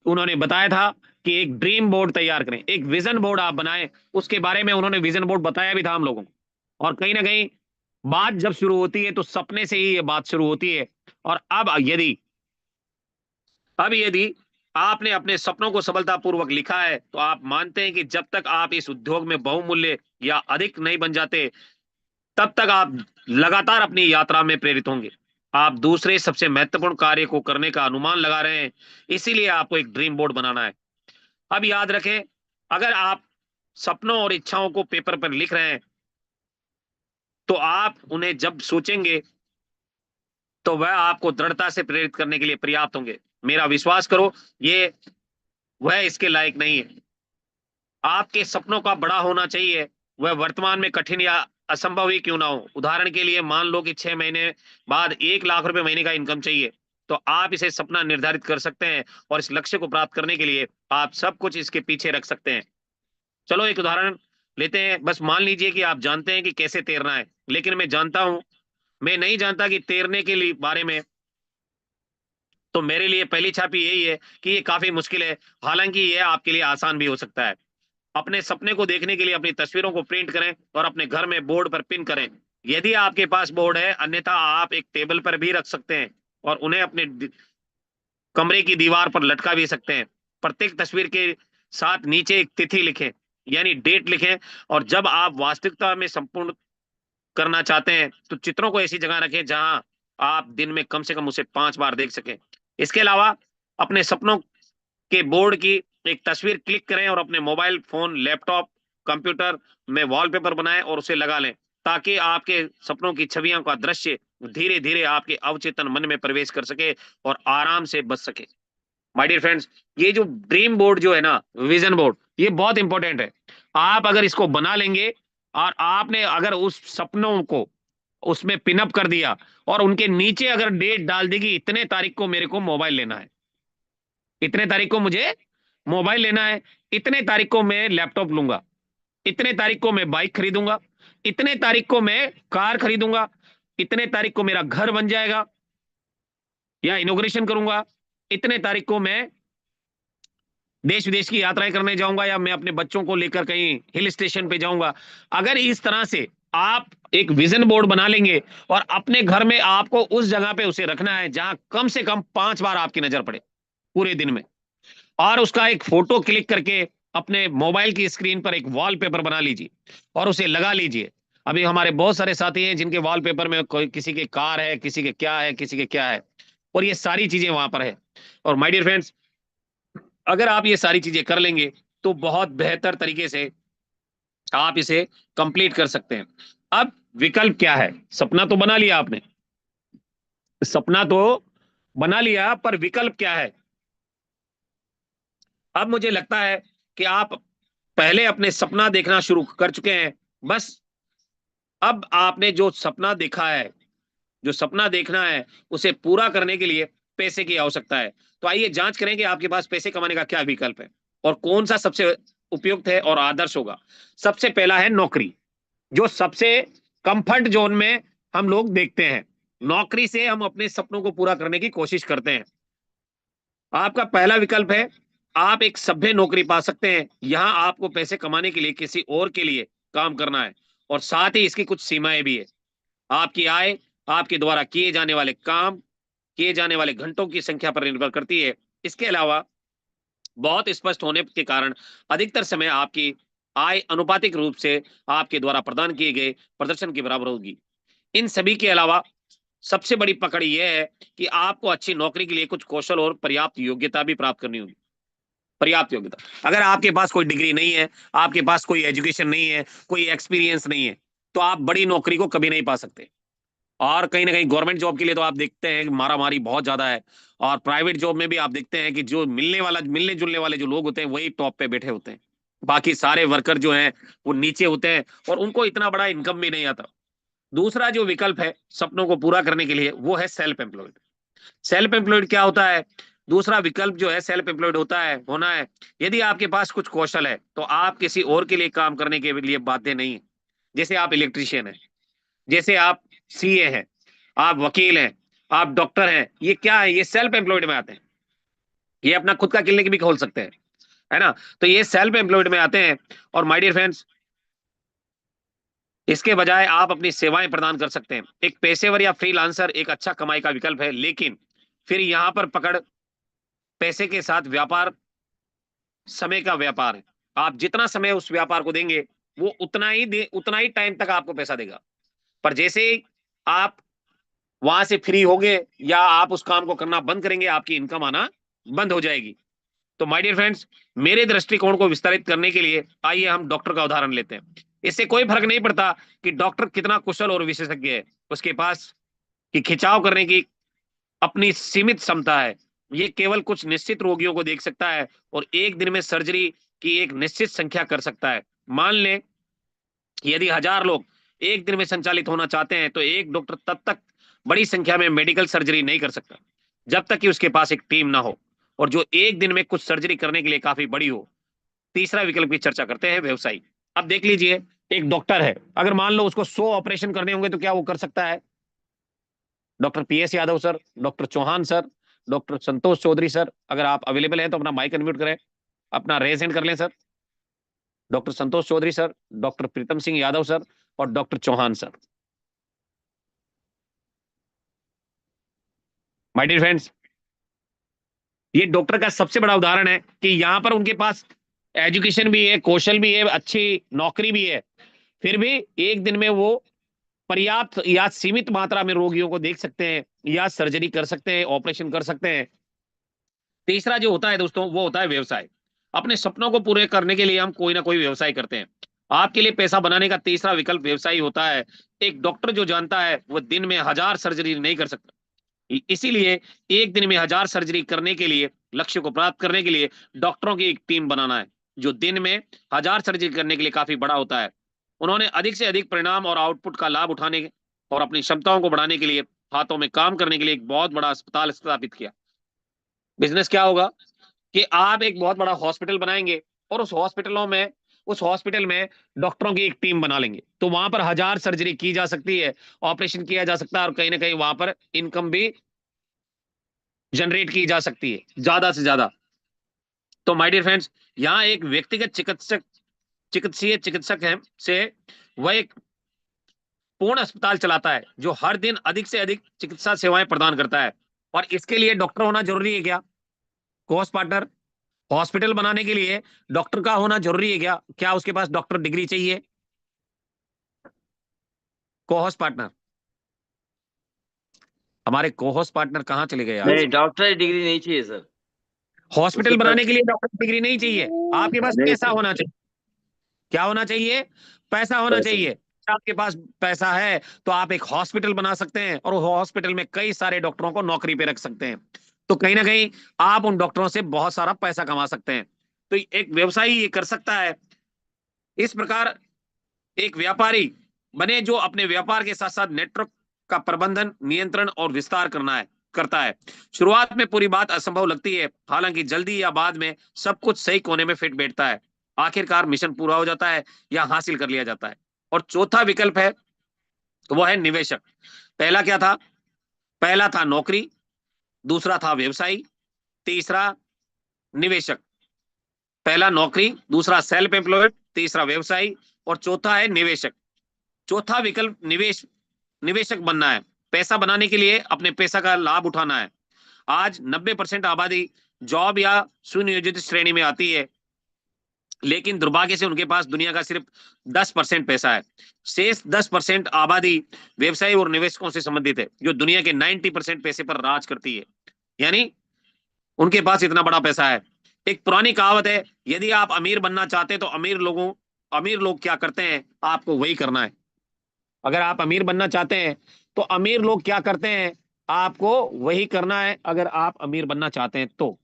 उन्होंने बताया था कि एक ड्रीम बोर्ड तैयार करें, एक विजन बोर्ड आप बनाएं। उसके बारे में उन्होंने विजन बोर्ड बताया भी था हम लोगों को। और कहीं ना कहीं बात जब शुरू होती है, तो सपने से ही ये बात शुरू होती है। और अब यदि आपने अपने सपनों को सफलतापूर्वक लिखा है, तो आप मानते हैं कि जब तक आप इस उद्योग में बहुमूल्य या अधिक नहीं बन जाते, तब तक आप लगातार अपनी यात्रा में प्रेरित होंगे। आप दूसरे सबसे महत्वपूर्ण कार्य को करने का अनुमान लगा रहे हैं, इसीलिए आपको एक ड्रीम बोर्ड बनाना है। अब याद रखें, अगर आप सपनों और इच्छाओं को पेपर पर लिख रहे हैं, तो आप उन्हें जब सोचेंगे, तो वह आपको दृढ़ता से प्रेरित करने के लिए पर्याप्त होंगे। मेरा विश्वास करो, ये वह इसके लायक नहीं है। आपके सपनों का बड़ा होना चाहिए, वह वर्तमान में कठिन या असंभव ही क्यों ना हो। उदाहरण के लिए मान लो कि 6 महीने बाद 1 लाख रुपए महीने का इनकम चाहिए, तो आप इसे सपना निर्धारित कर सकते हैं और इस लक्ष्य को प्राप्त करने के लिए आप सब कुछ इसके पीछे रख सकते हैं। चलो एक उदाहरण लेते हैं। बस मान लीजिए कि आप जानते हैं कि कैसे तैरना है, लेकिन मैं नहीं जानता कि तैरने के लिए बारे में, तो मेरे लिए पहली छापी यही है कि ये काफी मुश्किल है, हालांकि यह आपके लिए आसान भी हो सकता है। अपने सपने को देखने के लिए अपनी तस्वीरों को प्रिंट करें और अपने घर में बोर्ड पर पिन करें, यदि आपके पास बोर्ड है, अन्यथा आप एक टेबल पर भी रख सकते हैं और उन्हें अपने कमरे की दीवार पर लटका भी सकते हैं। प्रत्येक तस्वीर के साथ नीचे एक तिथि लिखें, यानी डेट लिखें, और जब आप वास्तविकता में संपूर्ण करना चाहते हैं तो चित्रों को ऐसी जगह रखें जहां आप दिन में कम से कम उसे 5 बार देख सकें। इसके अलावा अपने सपनों के बोर्ड की एक तस्वीर क्लिक करें और अपने मोबाइल फोन, लैपटॉप, कंप्यूटर में वॉलपेपर बनाएं और उसे लगा लें, ताकि आपके सपनों की छवियों का दृश्य धीरे धीरे आपके अवचेतन मन में प्रवेश कर सके और आराम से बच सके। माय डियर फ्रेंड्स, ये जो ड्रीम बोर्ड जो है ना, विजन बोर्ड, ये बहुत इंपॉर्टेंट है। आप अगर इसको बना लेंगे और आपने अगर उस सपनों को उसमें पिनअप कर दिया और उनके नीचे अगर डेट डाल देगी, इतने तारीख को मेरे को मोबाइल लेना है, इतने तारीख को मुझे मोबाइल लेना है, इतने तारीख को मैं लैपटॉप लूंगा, इतने तारीख को मैं बाइक खरीदूंगा, इतने तारीख को मैं कार खरीदूंगा, इतने तारीख को मेरा घर बन जाएगा या इनॉग्रेशन करूंगा, इतने तारीख को मैं देश विदेश की यात्राएं करने जाऊंगा या मैं अपने बच्चों को लेकर कहीं हिल स्टेशन पे जाऊंगा। अगर इस तरह से आप एक विजन बोर्ड बना लेंगे और अपने घर में आपको उस जगह पे उसे रखना है जहां कम से कम 5 बार आपकी नजर पड़े पूरे दिन में, और उसका एक फोटो क्लिक करके अपने मोबाइल की स्क्रीन पर एक वॉलपेपर बना लीजिए और उसे लगा लीजिए। अभी हमारे बहुत सारे साथी हैं जिनके वॉलपेपर में कोई, किसी के कार है, किसी के क्या है, किसी के क्या है, और ये सारी चीजें वहां पर है। और माय डियर फ्रेंड्स, अगर आप ये सारी चीजें कर लेंगे तो बहुत बेहतर तरीके से आप इसे कंप्लीट कर सकते हैं। अब विकल्प क्या है? सपना तो बना लिया आपने, सपना तो बना लिया, पर विकल्प क्या है? अब मुझे लगता है कि आप पहले अपने सपना देखना शुरू कर चुके हैं। बस अब आपने जो सपना देखा है, जो सपना देखना है, उसे पूरा करने के लिए पैसे की आवश्यकता है। तो आइए जांच करें कि आपके पास पैसे कमाने का क्या विकल्प है और कौन सा सबसे उपयुक्त है और आदर्श होगा। सबसे पहला है नौकरी, जो सबसे कंफर्ट जोन में हम लोग देखते हैं। नौकरी से हम अपने सपनों को पूरा करने की कोशिश करते हैं। आपका पहला विकल्प है, आप एक सभ्य नौकरी पा सकते हैं। यहां आपको पैसे कमाने के लिए किसी और के लिए काम करना है और साथ ही इसकी कुछ सीमाएं भी है। आपकी आय आपके द्वारा किए जाने वाले काम, किए जाने वाले घंटों की संख्या पर निर्भर करती है। इसके अलावा बहुत स्पष्ट होने के कारण अधिकतर समय आपकी आय अनुपातिक रूप से आपके द्वारा प्रदान किए गए प्रदर्शन के बराबर होगी। इन सभी के अलावा सबसे बड़ी पकड़ यह है कि आपको अच्छी नौकरी के लिए कुछ कौशल और पर्याप्त योग्यता भी प्राप्त करनी होगी। पर्याप्त योग्यता, अगर आपके पास कोई डिग्री नहीं है, आपके पास कोई एजुकेशन नहीं है, कोई एक्सपीरियंस नहीं है, तो आप बड़ी नौकरी को कभी नहीं पा सकते। और कहीं ना कहीं गवर्नमेंट जॉब के लिए तो आप देखते हैं कि मारामारी बहुत ज्यादा है, और प्राइवेट जॉब में भी आप देखते हैं कि जो मिलने जुलने वाले जो लोग होते हैं वही टॉप पे बैठे होते हैं, बाकी सारे वर्कर जो हैं वो नीचे होते हैं और उनको इतना बड़ा इनकम भी नहीं आता। दूसरा जो विकल्प है सपनों को पूरा करने के लिए, वो है सेल्फ एम्प्लॉयड। सेल्फ एम्प्लॉयड क्या होता है? दूसरा विकल्प जो है सेल्फ एम्प्लॉयड होना है, यदि आपके पास कुछ कौशल है तो आप किसी और के लिए काम करने के लिए बाध्य नहीं है। जैसे आप इलेक्ट्रीशियन हैं, जैसे आप सीए हैं, आप वकील हैं, आप डॉक्टर हैं, ये क्या है? ये सेल्फ एम्प्लॉयड में आते हैं। ये अपना खुद का क्लिनिक भी खोल सकते हैं, है ना? तो ये सेल्फ एम्प्लॉयड में आते हैं। और माय डियर फ्रेंड्स, इसके बजाय आप अपनी सेवाएं प्रदान कर सकते हैं। एक पेशेवर या फ्रीलांसर एक अच्छा कमाई का विकल्प है, लेकिन फिर यहां पर पकड़ पैसे के साथ व्यापार समय का व्यापार है। आप जितना समय उस व्यापार को देंगे वो उतना ही टाइम तक आपको पैसा देगा। पर जैसे ही आप वहां से फ्री होंगे या आप उस काम को करना बंद करेंगे, आपकी इनकम आना बंद हो जाएगी। तो माय डियर फ्रेंड्स, मेरे दृष्टिकोण को विस्तारित करने के लिए आइए हम डॉक्टर का उदाहरण लेते हैं। इससे कोई फर्क नहीं पड़ता कि डॉक्टर कितना कुशल और विशेषज्ञ है, उसके पास की खिंचाव करने की अपनी सीमित क्षमता है। ये केवल कुछ निश्चित रोगियों को देख सकता है और एक दिन में सर्जरी की एक निश्चित संख्या कर सकता है। मान लें यदि 1000 लोग एक दिन में संचालित होना चाहते हैं तो एक डॉक्टर तब तक बड़ी संख्या में मेडिकल सर्जरी नहीं कर सकता जब तक कि उसके पास एक टीम ना हो और जो एक दिन में कुछ सर्जरी करने के लिए काफी बड़ी हो। तीसरा विकल्प की चर्चा करते हैं, व्यवसायी। अब देख लीजिए, एक डॉक्टर है, अगर मान लो उसको 100 ऑपरेशन करने होंगे तो क्या वो कर सकता है? Doctor PS Yadav sir, doctor Chauhan sir, doctor Santosh Chaudhary sir, अगर आप अवेलेबल हैं तो अपना माइक अनम्यूट करें, अपना रेज हैंड कर लें sir. Doctor Santosh Chaudhary sir, doctor Pritam Singh Yadav sir और doctor Chauhan sir. My dear friends, ये डॉक्टर का सबसे बड़ा उदाहरण है कि यहां पर उनके पास एजुकेशन भी है, कौशल भी है, अच्छी नौकरी भी है, फिर भी एक दिन में वो पर्याप्त या सीमित मात्रा में रोगियों को देख सकते हैं या सर्जरी कर सकते हैं, ऑपरेशन कर सकते हैं। तीसरा जो होता है दोस्तों, वो होता है व्यवसाय। अपने सपनों को पूरे करने के लिए हम कोई ना कोई व्यवसाय करते हैं। आपके लिए पैसा बनाने का तीसरा विकल्प व्यवसायी होता है। एक डॉक्टर जो जानता है वो दिन में 1000 सर्जरी नहीं कर सकता, इसीलिए एक दिन में 1000 सर्जरी करने के लिए, लक्ष्य को प्राप्त करने के लिए डॉक्टरों की एक टीम बनाना है जो दिन में 1000 सर्जरी करने के लिए काफी बड़ा होता है। उन्होंने अधिक से अधिक परिणाम और आउटपुट का लाभ उठाने और अपनी क्षमताओं को बढ़ाने के लिए हाथों में काम करने के लिए एक बहुत बड़ा अस्पताल स्थापित किया। बिजनेस क्या होगा कि आप एक बहुत बड़ा हॉस्पिटल बनाएंगे और उस हॉस्पिटल में डॉक्टरों की एक टीम बना लेंगे, तो वहां पर 1000 सर्जरी की जा सकती है, ऑपरेशन किया जा सकता है और कहीं ना कहीं वहां पर इनकम भी जनरेट की जा सकती है ज्यादा से ज्यादा। तो माय डियर फ्रेंड्स, यहाँ एक व्यक्तिगत चिकित्सक है से वह एक पूर्ण अस्पताल चलाता है जो हर दिन अधिक से अधिक चिकित्सा सेवाएं प्रदान करता है। और इसके लिए डॉक्टर होना जरूरी है क्या? कोर्स पार्टनर, हॉस्पिटल बनाने के लिए डॉक्टर का होना जरूरी है क्या? क्या उसके पास डॉक्टर डिग्री चाहिए? कोहोस्ट पार्टनर, हमारे कोहोस्ट पार्टनर कहाँ चले गए नहीं, आज? डॉक्टर डिग्री नहीं चाहिए सर। हॉस्पिटल उसके बनाने पास के लिए डॉक्टर डिग्री नहीं चाहिए, आपके पास नहीं पैसा सर, होना चाहिए। क्या होना चाहिए? पैसा होना पैसे चाहिए। आपके पास पैसा है तो आप एक हॉस्पिटल बना सकते हैं और हॉस्पिटल में कई सारे डॉक्टरों को नौकरी पे रख सकते हैं, तो कहीं ना कहीं आप उन डॉक्टरों से बहुत सारा पैसा कमा सकते हैं। तो एक व्यवसायी ये कर सकता है। इस प्रकार एक व्यापारी बने जो अपने व्यापार के साथ साथ नेटवर्क का प्रबंधन, नियंत्रण और विस्तार करता है। शुरुआत में पूरी बात असंभव लगती है, हालांकि जल्दी या बाद में सब कुछ सही कोने में फिट बैठता है। आखिरकार मिशन पूरा हो जाता है या हासिल कर लिया जाता है। और चौथा विकल्प है, वो है निवेशक। पहला क्या था? पहला था नौकरी, दूसरा था व्यवसायी, तीसरा निवेशक। पहला नौकरी, दूसरा सेल्फ एम्प्लॉयड, तीसरा व्यवसायी और चौथा है निवेशक। चौथा विकल्प निवेशक बनना है। पैसा बनाने के लिए अपने पैसा का लाभ उठाना है। आज 90% आबादी जॉब या सुनियोजित श्रेणी में आती है, लेकिन दुर्भाग्य से उनके पास दुनिया का सिर्फ 10% पैसा है। शेष 10% आबादी व्यवसाय और निवेशकों से संबंधित है जो दुनिया के 90% पैसे पर राज करती है, यानी उनके पास इतना बड़ा पैसा है। एक पुरानी कहावत है, यदि आप अमीर बनना चाहते हैं तो अमीर लोग क्या करते हैं आपको वही करना है। अगर आप अमीर बनना चाहते हैं तो अमीर लोग क्या करते हैं आपको वही करना है, अगर आप अमीर बनना चाहते हैं तो।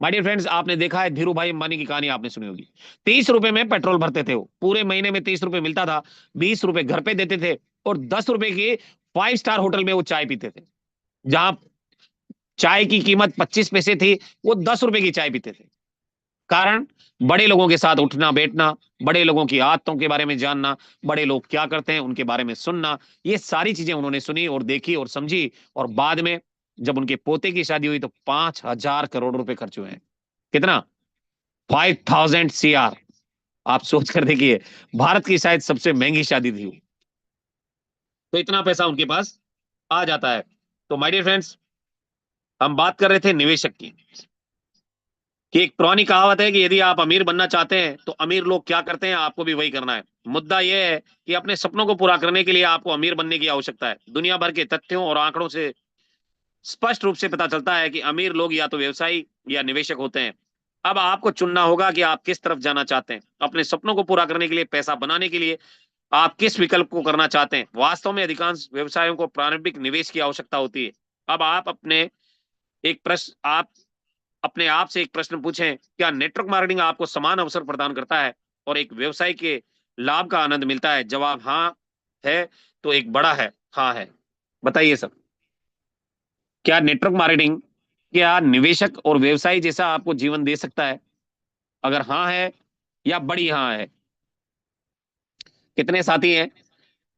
माय डियर फ्रेंड्स, आपने देखा है धीरू भाई अंबानी की कहानी आपने सुनी होगी। 30 रुपए में पेट्रोल भरते थे, वो पूरे महीने में 30 रुपए मिलता था, 20 रुपए घर पे देते थे और 10 रुपए की 5 स्टार होटल में वो चाय पीते थे। जहां चाय की कीमत 25 पैसे थी, वो 10 रुपए की चाय पीते थे। कारण बड़े लोगों के साथ उठना बैठना, बड़े लोगों की आदतों के बारे में जानना, बड़े लोग क्या करते हैं उनके बारे में सुनना, ये सारी चीजें उन्होंने सुनी और देखी और समझी। और बाद में जब उनके पोते की शादी हुई तो 5000 करोड़ रुपए खर्च हुए हैं। कितना? 5000 CR। आप सोच कर देखिए, भारत की शायद सबसे महंगी शादी थी वो। तो इतना पैसा उनके पास आ जाता है। तो माय डियर फ्रेंड्स, हम बात कर रहे थे निवेशक की, कि एक पुरानी कहावत है कि यदि आप अमीर बनना चाहते हैं तो अमीर लोग क्या करते हैं आपको भी वही करना है। मुद्दा यह है कि अपने सपनों को पूरा करने के लिए आपको अमीर बनने की आवश्यकता है। दुनिया भर के तथ्यों और आंकड़ों से स्पष्ट रूप से पता चलता है कि अमीर लोग या तो व्यवसायी या निवेशक होते हैं। अब आपको चुनना होगा कि आप किस तरफ जाना चाहते हैं। अपने सपनों को पूरा करने के लिए, पैसा बनाने के लिए आप किस विकल्प को करना चाहते हैं। वास्तव में अधिकांश व्यवसायों को प्रारंभिक निवेश की आवश्यकता होती है। अब आप अपने एक प्रश्न आप अपने आप से एक प्रश्न पूछें, क्या नेटवर्क मार्केटिंग आपको समान अवसर प्रदान करता है और एक व्यवसाय के लाभ का आनंद मिलता है? जवाब हाँ है तो एक बड़ा है, हाँ है। बताइए सब, क्या नेटवर्क मार्केटिंग क्या निवेशक और व्यवसायी जैसा आपको जीवन दे सकता है? अगर हाँ है या बड़ी हाँ है। कितने साथी हैं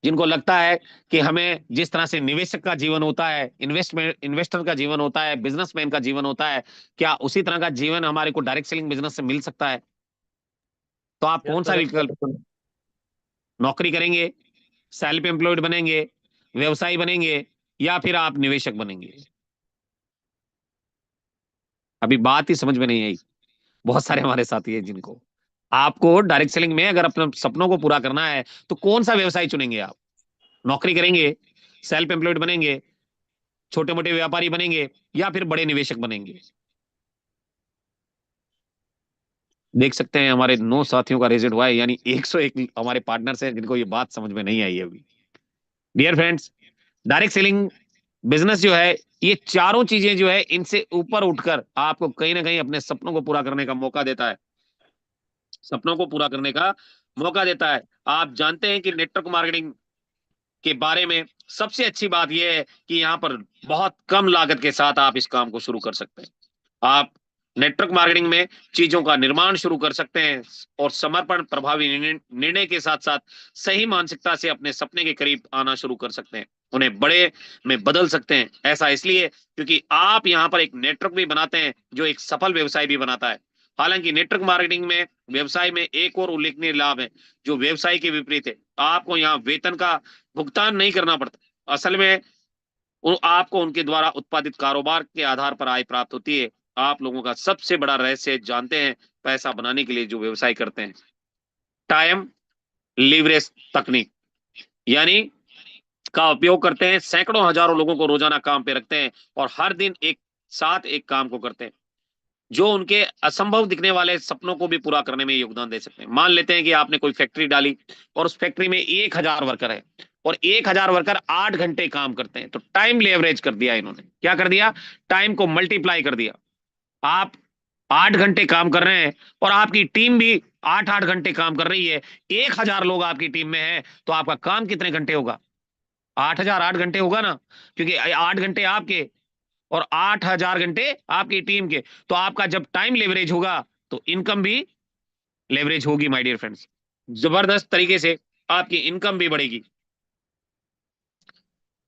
जिनको लगता है कि हमें जिस तरह से निवेशक का जीवन होता है, इन्वेस्टर का जीवन होता है, बिजनेसमैन का जीवन होता है, क्या उसी तरह का जीवन हमारे को डायरेक्ट सेलिंग बिजनेस से मिल सकता है? तो आप कौन सा विकल्प चुनें? नौकरी करेंगे, सेल्फ एम्प्लॉयड बनेंगे, व्यवसायी बनेंगे, या फिर आप निवेशक बनेंगे? अभी बात ही समझ में नहीं आई। बहुत सारे हमारे साथी हैं जिनको, आपको डायरेक्ट सेलिंग में अगर अपने सपनों को पूरा करना है तो कौन सा व्यवसाय चुनेंगे आप? नौकरी करेंगे, सेल्फ एम्प्लॉयड बनेंगे, छोटे मोटे व्यापारी बनेंगे, या फिर बड़े निवेशक बनेंगे? देख सकते हैं हमारे 9 साथियों का रिजल्ट हुआ है, यानी 101 हमारे पार्टनर्स हैं जिनको ये बात समझ में नहीं आई है अभी। Dear friends, direct selling business जो है, ये चारों चीजें जो है इनसे ऊपर उठकर आपको कहीं ना कहीं अपने सपनों को पूरा करने का मौका देता है, सपनों को पूरा करने का मौका देता है। आप जानते हैं कि नेटवर्क मार्केटिंग के बारे में सबसे अच्छी बात यह है कि यहाँ पर बहुत कम लागत के साथ आप इस काम को शुरू कर सकते हैं। आप नेटवर्क मार्केटिंग में चीजों का निर्माण शुरू कर सकते हैं और समर्पण, प्रभावी निर्णय के साथ साथ सही मानसिकता से अपने सपने के करीब आना शुरू कर सकते हैं, उन्हें बड़े में बदल सकते हैं। ऐसा इसलिए क्योंकि आप यहाँ पर एक नेटवर्क भी बनाते हैं जो एक सफल व्यवसाय भी बनाता है। हालांकि नेटवर्क मार्केटिंग में व्यवसाय में एक और उल्लेखनीय लाभ है जो व्यवसाय के विपरीत है। आपको यहाँ वेतन का भुगतान नहीं करना पड़ता। असल में आपको उनके द्वारा उत्पादित कारोबार के आधार पर आय प्राप्त होती है। आप लोगों का सबसे बड़ा रहस्य जानते हैं पैसा बनाने के लिए जो व्यवसाय करते हैं, टाइम लीवरेज तकनीक यानी का उपयोग करते हैं। सैकड़ों हजारों लोगों को रोजाना काम पे रखते हैं और हर दिन एक साथ एक काम को करते हैं जो उनके असंभव दिखने वाले सपनों को भी पूरा करने में योगदान दे सकते हैं। मान लेते हैं कि आपने कोई फैक्ट्री डाली और उस फैक्ट्री में 1000 वर्कर है और 1000 वर्कर 8 घंटे काम करते हैं, तो टाइम लेवरेज कर दिया इन्होंने। क्या कर दिया? टाइम को मल्टीप्लाई कर दिया। आप 8 घंटे काम कर रहे हैं और आपकी टीम भी 8-8 घंटे काम कर रही है। 1000 लोग आपकी टीम में है तो आपका काम कितने घंटे होगा? 8000 8 घंटे होगा ना, क्योंकि 8 घंटे आपके और 8000 घंटे आपकी टीम के। तो आपका जब टाइम लेवरेज होगा तो इनकम भी लेवरेज होगी माय डियर फ्रेंड्स। जबरदस्त तरीके से आपकी इनकम भी बढ़ेगी,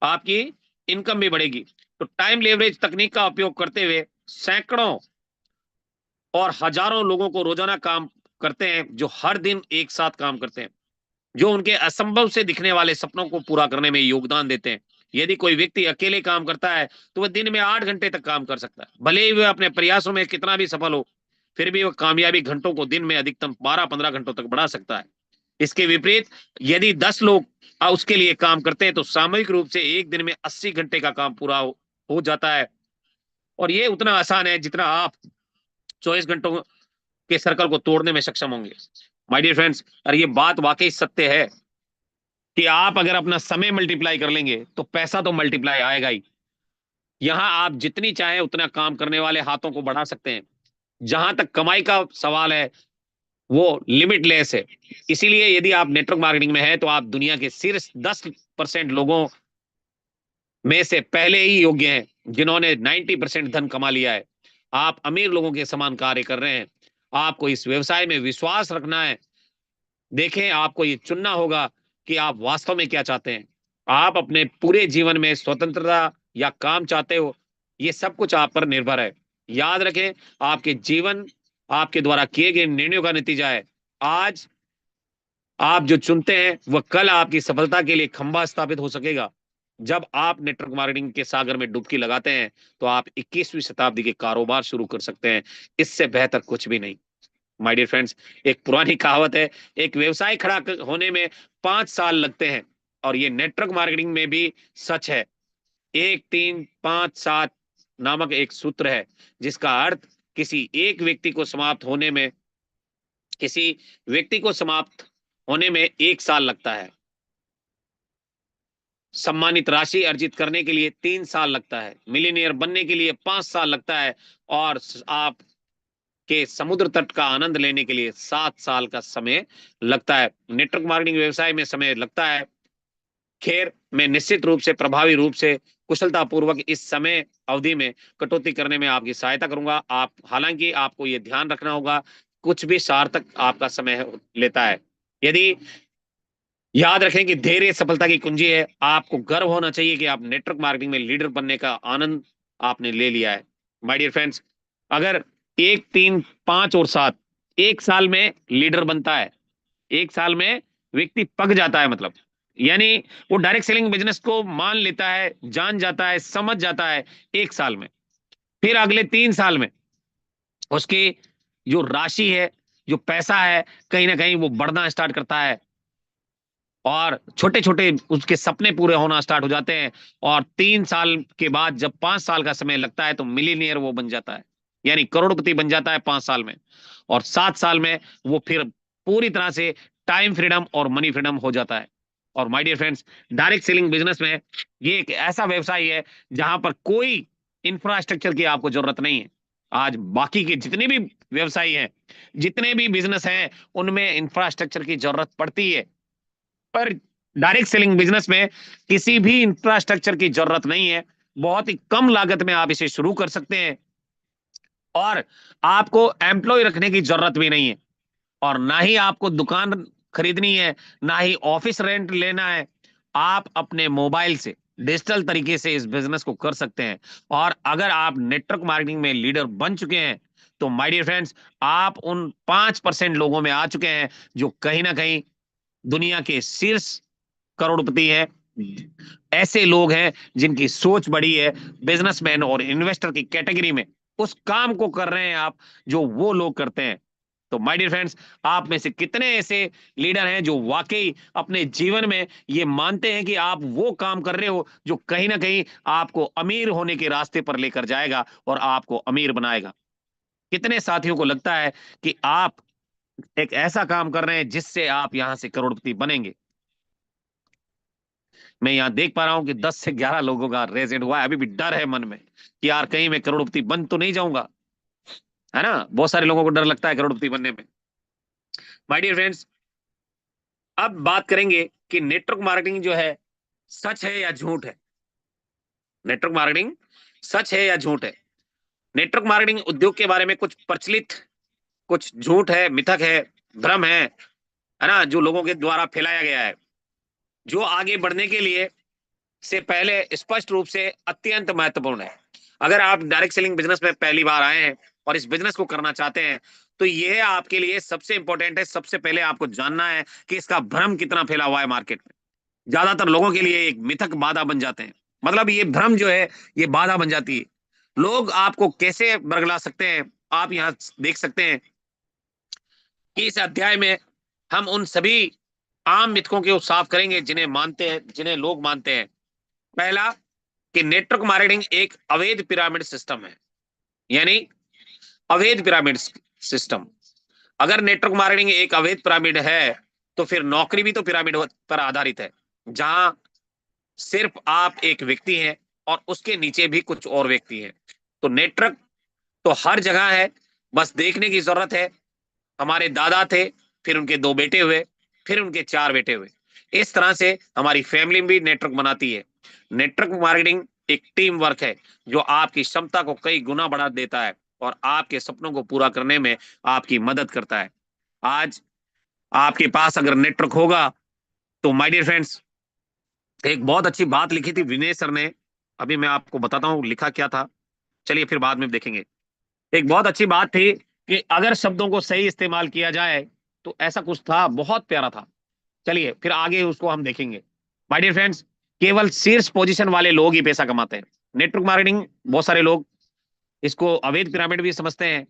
आपकी इनकम भी बढ़ेगी। तो टाइम लेवरेज तकनीक का उपयोग करते हुए सैकड़ों और हजारों लोगों को रोजाना काम करते हैं जो हर दिन एक साथ काम करते हैं, जो उनके असंभव से दिखने वाले सपनों को पूरा करने में योगदान देते हैं। यदि कोई व्यक्ति अकेले काम करता है तो वह दिन में 8 घंटे तक काम कर सकता है। भले ही वह अपने प्रयासों में कितना भी सफल हो, फिर भी वह कामयाबी घंटों को दिन में अधिकतम 12-15 घंटों तक बढ़ा सकता है। इसके विपरीत यदि 10 लोग उसके लिए काम करते हैं तो सामूहिक रूप से एक दिन में 80 घंटे का काम पूरा हो जाता है। और ये उतना आसान है जितना आप 24 घंटों के सर्कल को तोड़ने में सक्षम होंगे। माय डियर फ्रेंड्स, और ये बात वाकई सत्य है कि आप अगर अपना समय मल्टीप्लाई कर लेंगे तो पैसा तो मल्टीप्लाई आएगा ही। यहां आप जितनी चाहे उतना काम करने वाले हाथों को बढ़ा सकते हैं। जहां तक कमाई का सवाल है वो लिमिटलेस है। इसीलिए यदि आप नेटवर्क मार्केटिंग में है तो आप दुनिया के सिर्फ 10% लोगों में से पहले ही योग्य हैं जिन्होंने 90% धन कमा लिया है। आप अमीर लोगों के समान कार्य कर रहे हैं। आपको इस व्यवसाय में विश्वास रखना है। देखें, आपको ये चुनना होगा कि आप वास्तव में क्या चाहते हैं। आप अपने पूरे जीवन में स्वतंत्रता या काम चाहते हो, ये सब कुछ आप पर निर्भर है। याद रखें, आपके जीवन आपके द्वारा किए गए निर्णयों का नतीजा है। आज आप जो चुनते हैं वह कल आपकी सफलता के लिए खंभा स्थापित हो सकेगा। जब आप नेटवर्क मार्केटिंग के सागर में डुबकी लगाते हैं तो आप 21वीं शताब्दी के कारोबार शुरू कर सकते हैं। इससे बेहतर कुछ भी नहीं। माय डियर फ्रेंड्स, एक पुरानी कहावत है, एक व्यवसाय खड़ा होने में 5 साल लगते हैं, और ये नेटवर्क मार्केटिंग में भी सच है। 1 3 5 7 नामक एक सूत्र है जिसका अर्थ किसी व्यक्ति को समाप्त होने में 1 साल लगता है। सम्मानित राशि अर्जित करने के लिए 3 साल लगता है, मिलीनियर बनने के लिए 5 साल लगता है, और आप के समुद्र तट का आनंद लेने के लिए 7 साल का समय लगता है। नेटवर्क मार्केटिंग व्यवसाय में समय लगता है। खैर, मैं निश्चित रूप से प्रभावी रूप से कुशलता पूर्वक इस समय अवधि में कटौती करने में आपकी सहायता करूंगा। हालांकि आपको यह ध्यान रखना होगा, कुछ भी सार्थक आपका समय लेता है। यदि याद रखें कि धैर्य सफलता की कुंजी है। आपको गर्व होना चाहिए कि आप नेटवर्क मार्केटिंग में लीडर बनने का आनंद आपने ले लिया है। माय डियर फ्रेंड्स, अगर 1, 3, 5 और 7 एक साल में लीडर बनता है, एक साल में व्यक्ति पक जाता है, मतलब यानी वो डायरेक्ट सेलिंग बिजनेस को मान लेता है, जान जाता है, समझ जाता है एक साल में। फिर अगले 3 साल में उसकी जो राशि है, जो पैसा है, कहीं ना कहीं वो बढ़ना स्टार्ट करता है, और छोटे छोटे उसके सपने पूरे होना स्टार्ट हो जाते हैं। और 3 साल के बाद जब 5 साल का समय लगता है तो मिलीनियर वो बन जाता है, यानी करोड़पति बन जाता है 5 साल में। और 7 साल में वो फिर पूरी तरह से टाइम फ्रीडम और मनी फ्रीडम हो जाता है। और my dear friends, direct selling business में ये एक ऐसा व्यवसाय है जहां पर कोई इंफ्रास्ट्रक्चर की आपको जरूरत नहीं है। आज बाकी के जितने भी व्यवसाय हैं, जितने भी बिजनेस हैं, उनमें इंफ्रास्ट्रक्चर की जरूरत पड़ती है, पर डायरेक्ट सेलिंग बिजनेस में किसी भी इंफ्रास्ट्रक्चर की जरूरत नहीं है। बहुत ही कम लागत में आप इसे शुरू कर सकते हैं, और आपको एम्प्लॉय रखने की जरूरत भी नहीं है, और ना ही आपको दुकान खरीदनी है, ना ही ऑफिस रेंट लेना है। आप अपने मोबाइल से डिजिटल तरीके से इस बिजनेस को कर सकते हैं। और अगर आप नेटवर्क मार्केटिंग में लीडर बन चुके हैं तो माय डियर फ्रेंड्स, आप उन 5% लोगों में आ चुके हैं जो कहीं ना कहीं दुनिया के शीर्ष करोड़पति हैं। ऐसे लोग हैं जिनकी सोच बड़ी है, बिजनेसमैन और इन्वेस्टर की कैटेगरी में उस काम को कर रहे हैं आप जो वो लोग करते हैं। तो माय डियर फ्रेंड्स, आप में से कितने ऐसे लीडर हैं जो वाकई अपने जीवन में ये मानते हैं कि आप वो काम कर रहे हो जो कहीं ना कहीं आपको अमीर होने के रास्ते पर लेकर जाएगा और आपको अमीर बनाएगा? कितने साथियों को लगता है कि आप एक ऐसा काम कर रहे हैं जिससे आप यहां से करोड़पति बनेंगे? मैं यहाँ देख पा रहा हूं कि 10 से 11 लोगों का रेजेंट हुआ है। अभी भी डर है मन में कि यार कहीं मैं करोड़पति बन तो नहीं जाऊंगा, है ना? बहुत सारे लोगों को डर लगता है करोड़पति बनने में। माय डियर फ्रेंड्स, अब बात करेंगे कि नेटवर्क मार्केटिंग जो है सच है या झूठ है। नेटवर्क मार्केटिंग सच है या झूठ है? नेटवर्क मार्केटिंग उद्योग के बारे में कुछ प्रचलित, कुछ झूठ है, मिथक है, भ्रम है ना, जो लोगों के द्वारा फैलाया गया है, जो आगे बढ़ने के लिए से पहले स्पष्ट रूप से अत्यंत महत्वपूर्ण है। अगर आप डायरेक्ट सेलिंग बिजनेस में पहली बार आए हैं और इस बिजनेस को करना चाहते हैं तो यह आपके लिए सबसे इंपॉर्टेंट है। सबसे पहले आपको जानना है कि इसका भ्रम कितना फैला हुआ है मार्केट में। ज्यादातर लोगों के लिए एक मिथक बाधा बन जाते हैं, मतलब ये भ्रम जो है ये बाधा बन जाती है। लोग आपको कैसे बरगला सकते हैं, आप यहाँ देख सकते हैं कि इस अध्याय में हम उन सभी आम मिथकों को साफ करेंगे जिन्हें मानते हैं, जिन्हें लोग मानते हैं। पहला, कि नेटवर्क मार्केटिंग एक अवैध पिरामिड सिस्टम है, यानी अवैध पिरामिड सिस्टम। अगर नेटवर्क मार्केटिंग एक अवैध पिरामिड है तो फिर नौकरी भी तो पिरामिड पर आधारित है, जहां सिर्फ आप एक व्यक्ति हैं और उसके नीचे भी कुछ और व्यक्ति हैं। तो नेटवर्क तो हर जगह है, बस देखने की जरूरत है। हमारे दादा थे, फिर उनके 2 बेटे हुए, फिर उनके 4 बेटे हुए। इस तरह से हमारी फैमिली भी नेटवर्क बनाती है। नेटवर्क मार्केटिंग एक टीम वर्क है जो आपकी क्षमता को कई गुना बढ़ा देता है और आपके सपनों को पूरा करने में आपकी मदद करता है। आज आपके पास अगर नेटवर्क होगा तो माय डियर फ्रेंड्स, एक बहुत अच्छी बात लिखी थी विनय सर ने, अभी मैं आपको बताता हूँ लिखा क्या था, चलिए फिर बाद में देखेंगे। एक बहुत अच्छी बात थी कि अगर शब्दों को सही इस्तेमाल किया जाए, तो ऐसा कुछ था, बहुत प्यारा था। चलिए फिर आगे उसको हम देखेंगे। माय डियर फ्रेंड्स, केवल शीर्ष पोजीशन वाले लोग ही पैसा कमाते हैं। नेटवर्क मार्केटिंग, बहुत सारे लोग इसको अवैध पिरामिड भी समझते हैं।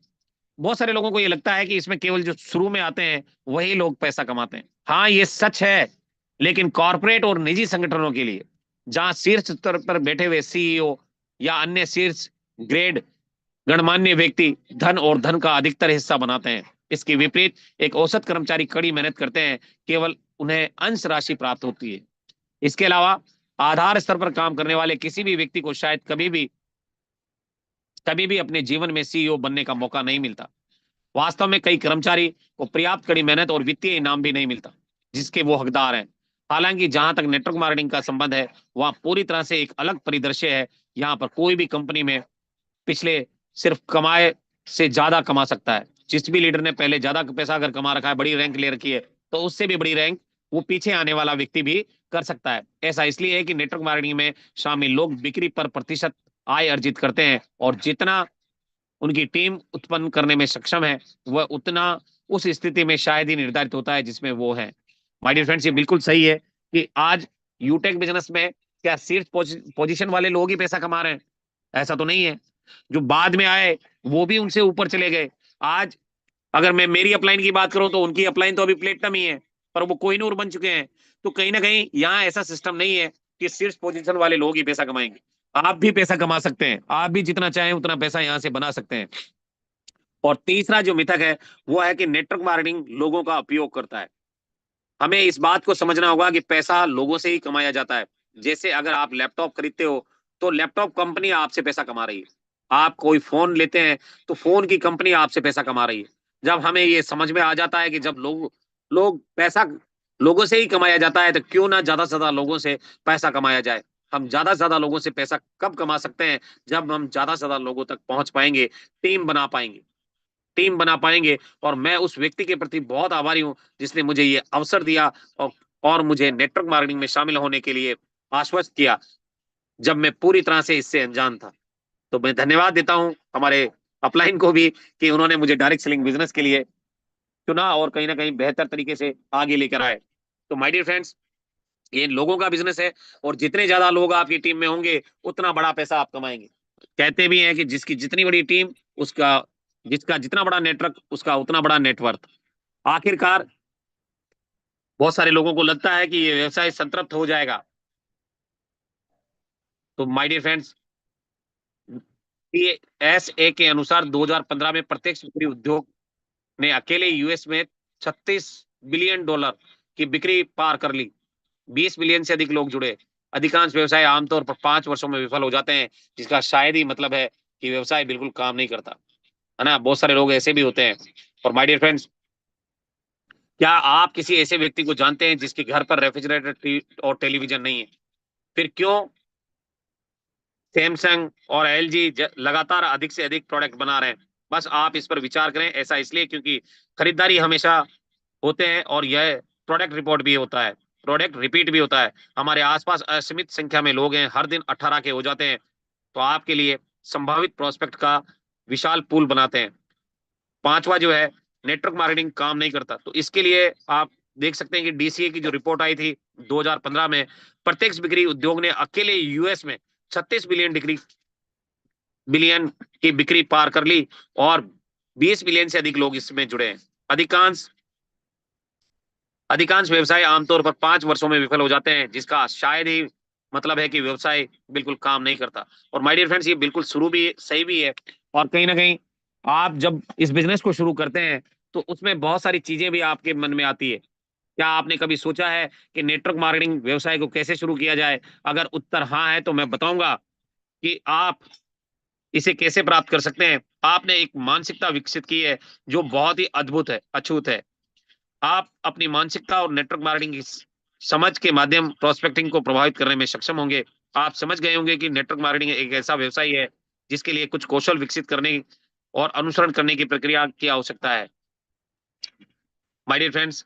बहुत सारे लोगों को ये लगता है कि इसमें केवल जो शुरू में आते हैं वही लोग पैसा कमाते हैं। हाँ, ये सच है, लेकिन कॉर्पोरेट और निजी संगठनों के लिए, जहां शीर्ष स्तर पर बैठे हुए सीईओ या अन्य शीर्ष ग्रेड गणमान्य व्यक्ति धन और धन का अधिकतर हिस्सा बनाते हैं। इसके विपरीत एक औसत कर्मचारी कड़ी मेहनत करते हैं, केवल उन्हें अंश राशि प्राप्त होती है। इसके अलावा आधार स्तर पर काम करने वाले किसी भी व्यक्ति को शायद कभी भी अपने जीवन में सीईओ बनने का मौका नहीं मिलता। वास्तव में कई कर्मचारी को पर्याप्त कड़ी मेहनत और वित्तीय इनाम भी नहीं मिलता जिसके वो हकदार हैं। हालांकि जहां तक नेटवर्क मार्केटिंग का संबंध है, वहां पूरी तरह से एक अलग परिदृश्य है। यहाँ पर कोई भी कंपनी में पिछले सिर्फ कमाए से ज्यादा कमा सकता है। जिस भी लीडर ने पहले ज्यादा पैसा अगर कमा रखा है, बड़ी रैंक ले रखी है, तो उससे भी बड़ी रैंक वो पीछे आने वाला व्यक्ति भी कर सकता है। ऐसा इसलिए है कि नेटवर्क मार्केटिंग में शामिल लोग बिक्री पर प्रतिशत आय अर्जित करते हैं, और जितना उनकी टीम उत्पन्न करने में सक्षम है, वह उतना उस स्थिति में शायद ही निर्धारित होता है जिसमें वो है। माय डियर फ्रेंड्स, ये बिल्कुल सही है कि आज यूटेक बिजनेस में क्या शीर्ष पोजीशन वाले लोग ही पैसा कमा रहे हैं? ऐसा तो नहीं है। जो बाद में आए वो भी उनसे ऊपर चले गए। आज अगर मैं मेरी अपलाइन की बात करूं तो उनकी अपलाइन तो अभी प्लेटिनम ही है, पर वो कोहिनूर बन चुके हैं। तो कहीं ना कहीं यहाँ ऐसा सिस्टम नहीं है कि शीर्ष पोजीशन वाले लोग ही पैसा कमाएंगे। आप भी पैसा कमा सकते हैं, आप भी जितना चाहें उतना पैसा यहाँ से बना सकते हैं। और तीसरा जो मिथक है वो है कि नेटवर्क मार्केटिंग लोगों का उपयोग करता है। हमें इस बात को समझना होगा कि पैसा लोगों से ही कमाया जाता है। जैसे अगर आप लैपटॉप खरीदते हो तो लैपटॉप कंपनी आपसे पैसा कमा रही है। आप कोई फोन लेते हैं तो फोन की कंपनी आपसे पैसा कमा रही है। जब हमें ये समझ में आ जाता है कि जब लोग पैसा लोगों से ही कमाया जाता है, तो क्यों ना ज्यादा से ज्यादा लोगों से पैसा कमाया जाए। हम ज्यादा से ज्यादा लोगों से पैसा कब कमा सकते हैं? जब हम ज्यादा से ज्यादा लोगों तक पहुंच पाएंगे, टीम बना पाएंगे। और मैं उस व्यक्ति के प्रति बहुत आभारी हूं जिसने मुझे ये अवसर दिया और मुझे नेटवर्क मार्केटिंग में शामिल होने के लिए आश्वस्त किया जब मैं पूरी तरह से इससे अनजान था। तो मैं धन्यवाद देता हूं हमारे अपलाइन को भी कि उन्होंने मुझे डायरेक्ट सेलिंग बिजनेस के लिए चुना और कहीं ना कहीं बेहतर तरीके से आगे लेकर आए। तो माय डियर फ्रेंड्स, ये लोगों का बिजनेस है, और जितने ज्यादा लोग आपकी टीम में होंगे उतना बड़ा पैसा आप कमाएंगे। कहते भी हैं कि जिसकी जितनी बड़ी टीम उसका जिसका जितना बड़ा नेटवर्क उसका उतना बड़ा नेटवर्थ। आखिरकार बहुत सारे लोगों को लगता है कि ये व्यवसाय संतृप्त हो जाएगा। तो माय डियर फ्रेंड्स, सीएसए के अनुसार 2015 में प्रत्यक्ष बिक्री उद्योग ने अकेले यूएस में $36 बिलियन की बिक्री पार कर ली। 20 मिलियन से अधिक लोग जुड़े। अधिकांश व्यवसाय आमतौर पर 5 वर्षों में विफल हो जाते हैं, जिसका शायद ही मतलब है कि व्यवसाय बिल्कुल काम नहीं करता, है ना। बहुत सारे लोग ऐसे भी होते हैं। और माय डियर फ्रेंड्स, क्या आप किसी ऐसे व्यक्ति को जानते हैं जिसके घर पर रेफ्रिजरेटर और टेलीविजन नहीं है? फिर क्यों सैमसंग और एलजी लगातार अधिक से अधिक प्रोडक्ट बना रहे हैं? बस आप इस पर विचार करें। ऐसा इसलिए क्योंकि खरीदारी हमेशा होते हैं, और यह प्रोडक्ट रिपोर्ट भी होता है, प्रोडक्ट रिपीट भी होता है। हमारे आसपास असीमित संख्या में लोग हैं, हर दिन 18 के हो जाते हैं। तो आपके लिए संभावित प्रोस्पेक्ट का विशाल पूल बनाते हैं। पांचवा जो है, नेटवर्क मार्केटिंग काम नहीं करता। तो इसके लिए आप देख सकते हैं कि डीसीए की जो रिपोर्ट आई थी 2015 में, प्रत्यक्ष बिक्री उद्योग ने अकेले यूएस में 36 बिलियन की बिक्री पार कर ली, और 20 मिलियन से अधिक लोग इसमें जुड़े हैं। अधिकांश व्यवसाय आमतौर पर 5 वर्षों में विफल हो जाते हैं, जिसका शायद ही मतलब है कि व्यवसाय बिल्कुल काम नहीं करता। और माय डियर फ्रेंड्स, ये बिल्कुल शुरू भी सही भी है। और कहीं ना कहीं आप जब इस बिजनेस को शुरू करते हैं तो उसमें बहुत सारी चीजें भी आपके मन में आती है। क्या आपने कभी सोचा है कि नेटवर्क मार्केटिंग व्यवसाय को कैसे शुरू किया जाए? अगर उत्तर हाँ है तो मैं बताऊंगा कि आप इसे कैसे प्राप्त कर सकते हैं। आपने एक मानसिकता विकसित की है जो बहुत ही अद्भुत है, अछूत है। आप अपनी मानसिकता और नेटवर्क मार्केटिंग की समझ के माध्यम प्रोस्पेक्टिंग को प्रभावित करने में सक्षम होंगे। आप समझ गए होंगे कि नेटवर्क मार्केटिंग एक ऐसा व्यवसाय है जिसके लिए कुछ कौशल विकसित करने और अनुसरण करने की प्रक्रिया की आवश्यकता है। My dear friends,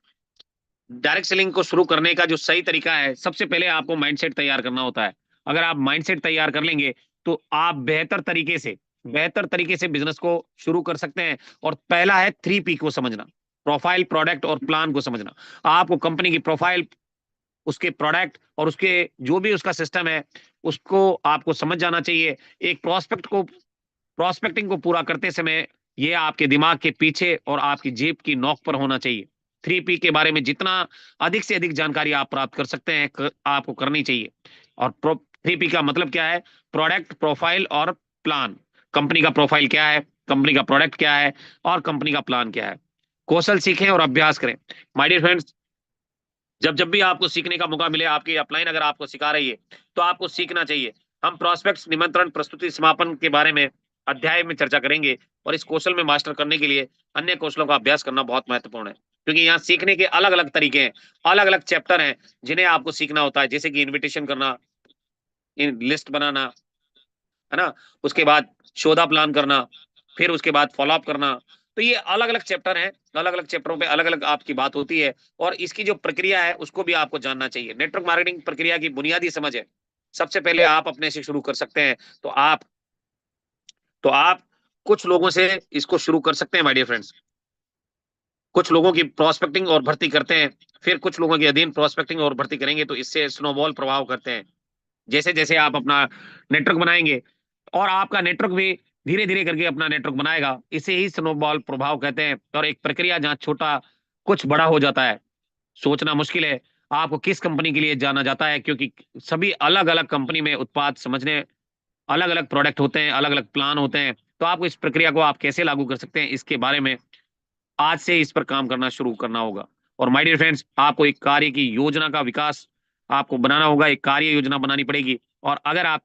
direct selling को शुरू करने का जो सही तरीका है, सबसे पहले आपको माइंडसेट तैयार करना होता है। अगर आप माइंडसेट तैयार कर लेंगे तो आप बेहतर तरीके से बिजनेस को शुरू कर सकते हैं। और पहला है 3P को समझना, प्रोफाइल, प्रोडक्ट और प्लान को समझना। आपको कंपनी की प्रोफाइल, उसके प्रोडक्ट और उसके जो भी उसका सिस्टम है उसको आपको समझ जाना चाहिए। एक प्रोस्पेक्टिंग को पूरा करते समय ये आपके दिमाग के पीछे और आपकी जेब की नोक पर होना चाहिए। 3P के बारे में जितना अधिक से अधिक जानकारी आप प्राप्त कर सकते हैं आपको करनी चाहिए। और 3P का मतलब क्या है? प्रोडक्ट, प्रोफाइल और प्लान। कंपनी का प्रोफाइल क्या है, कंपनी का प्रोडक्ट क्या है और कंपनी का प्लान क्या है। कौशल सीखें और अभ्यास करें। माय डियर फ्रेंड्स, जब जब भी आपको सीखने का मौका मिले, आपकी अपलाइन अगर आपको सिखा रही है तो आपको सीखना चाहिए। हम प्रोस्पेक्ट्स, निमंत्रण, प्रस्तुति, समापन के बारे में अध्याय में चर्चा करेंगे और इस कौशल में मास्टर करने के लिए अन्य कौशलों का अभ्यास करना बहुत महत्वपूर्ण है, क्योंकि यहाँ सीखने के अलग अलग तरीके हैं, अलग अलग चैप्टर हैं जिन्हें आपको सीखना होता है, जैसे कि इन्विटेशन करना, लिस्ट बनाना, है ना, उसके बाद शोधा प्लान करना, फिर उसके बाद फॉलोअप करना। तो ये अलग अलग चैप्टर हैं, अलग अलग चैप्टरों पे अलग अलग आपकी बात होती है, और इसकी जो प्रक्रिया है उसको भी आपको जानना चाहिए। नेटवर्क मार्केटिंग प्रक्रिया की बुनियादी समझ है। सबसे पहले आप अपने से शुरू कर सकते हैं। तो आप कुछ लोगों से इसको शुरू कर सकते हैं माय डियर फ्रेंड्स। कुछ लोगों की प्रोस्पेक्टिंग और भर्ती करते हैं, फिर कुछ लोगों के अधीन प्रोस्पेक्टिंग और भर्ती करेंगे, तो इससे स्नोबॉल प्रभाव करते हैं। जैसे जैसे आप अपना नेटवर्क बनाएंगे और आपका नेटवर्क भी धीरे धीरे करके अपना नेटवर्क बनाएगा, इसे ही स्नोबॉल प्रभाव कहते हैं। और एक प्रक्रिया जहां छोटा कुछ बड़ा हो जाता है, सोचना मुश्किल है आपको किस कंपनी के लिए जाना जाता है, क्योंकि सभी अलग अलग कंपनी में उत्पाद समझने, अलग अलग प्रोडक्ट होते हैं, अलग अलग प्लान होते हैं। तो आपको इस प्रक्रिया को आप कैसे लागू कर सकते हैं, इसके बारे में आज से इस पर काम करना शुरू करना होगा। और माय डियर फ्रेंड्स, आपको एक कार्य की योजना का विकास आपको बनाना होगा, एक कार्य योजना बनानी पड़ेगी। और अगर आप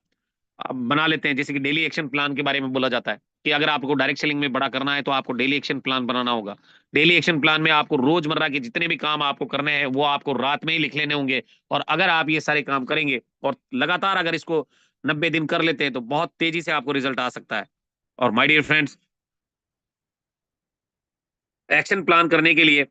बना लेते हैं, जैसे कि डेली एक्शन प्लान के बारे में बोला जाता है कि अगर आपको डायरेक्ट सेलिंग में बड़ा करना है तो आपको डेली एक्शन प्लान बनाना होगा। डेली एक्शन प्लान में आपको रोजमर्रा के जितने भी काम आपको करने हैं वो आपको रात में ही लिख लेने होंगे। और अगर आप ये सारे काम करेंगे और लगातार अगर इसको 90 दिन कर लेते हैं तो बहुत तेजी से आपको रिजल्ट आ सकता है। और my dear friends, action plan करने के लिए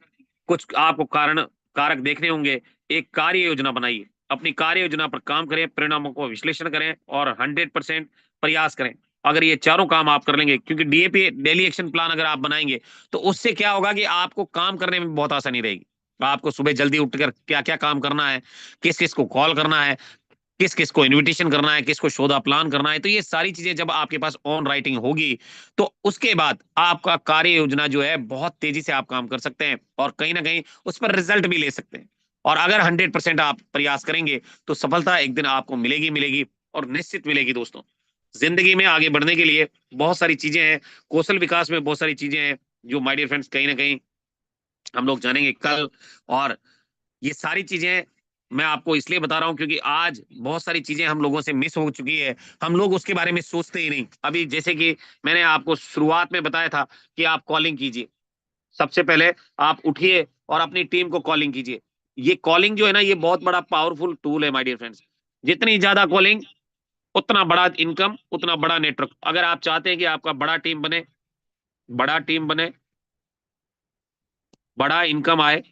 कुछ आपको कारक देखने होंगे। एक कार्य योजना बनाइए, अपनी कार्य योजना पर काम करें, परिणामों को विश्लेषण करें और 100% प्रयास करें। अगर ये चारों काम आप कर लेंगे, क्योंकि डीएपी डेली एक्शन प्लान अगर आप बनाएंगे तो उससे क्या होगा कि आपको काम करने में बहुत आसानी रहेगी। आपको सुबह जल्दी उठकर क्या क्या काम करना है, किस किस को कॉल करना है, किस किस को इनविटेशन करना है, किसको शोधा प्लान करना है, तो ये सारी चीजें जब आपके पास ऑन राइटिंग होगी तो उसके बाद आपका कार्य योजना जो है बहुत तेजी से आप काम कर सकते हैं और कहीं ना कहीं उस पर रिजल्ट भी ले सकते हैं। और अगर 100% आप प्रयास करेंगे तो सफलता एक दिन आपको मिलेगी मिलेगी, और निश्चित मिलेगी। दोस्तों, जिंदगी में आगे बढ़ने के लिए बहुत सारी चीजें हैं, कौशल विकास में बहुत सारी चीजें हैं जो माय डियर फ्रेंड्स कहीं ना कहीं हम लोग जानेंगे कल। और ये सारी चीजें मैं आपको इसलिए बता रहा हूं क्योंकि आज बहुत सारी चीजें हम लोगों से मिस हो चुकी है, हम लोग उसके बारे में सोचते ही नहीं। अभी जैसे कि मैंने आपको शुरुआत में बताया था कि आप कॉलिंग कीजिए, सबसे पहले आप उठिए और अपनी टीम को कॉलिंग कीजिए। ये कॉलिंग जो है ना, ये बहुत बड़ा पावरफुल टूल है माय डियर फ्रेंड्स। जितनी ज्यादा कॉलिंग उतना बड़ा इनकम, उतना बड़ा नेटवर्क। अगर आप चाहते हैं कि आपका बड़ा टीम बने, बड़ा टीम बने, बड़ा इनकम आए,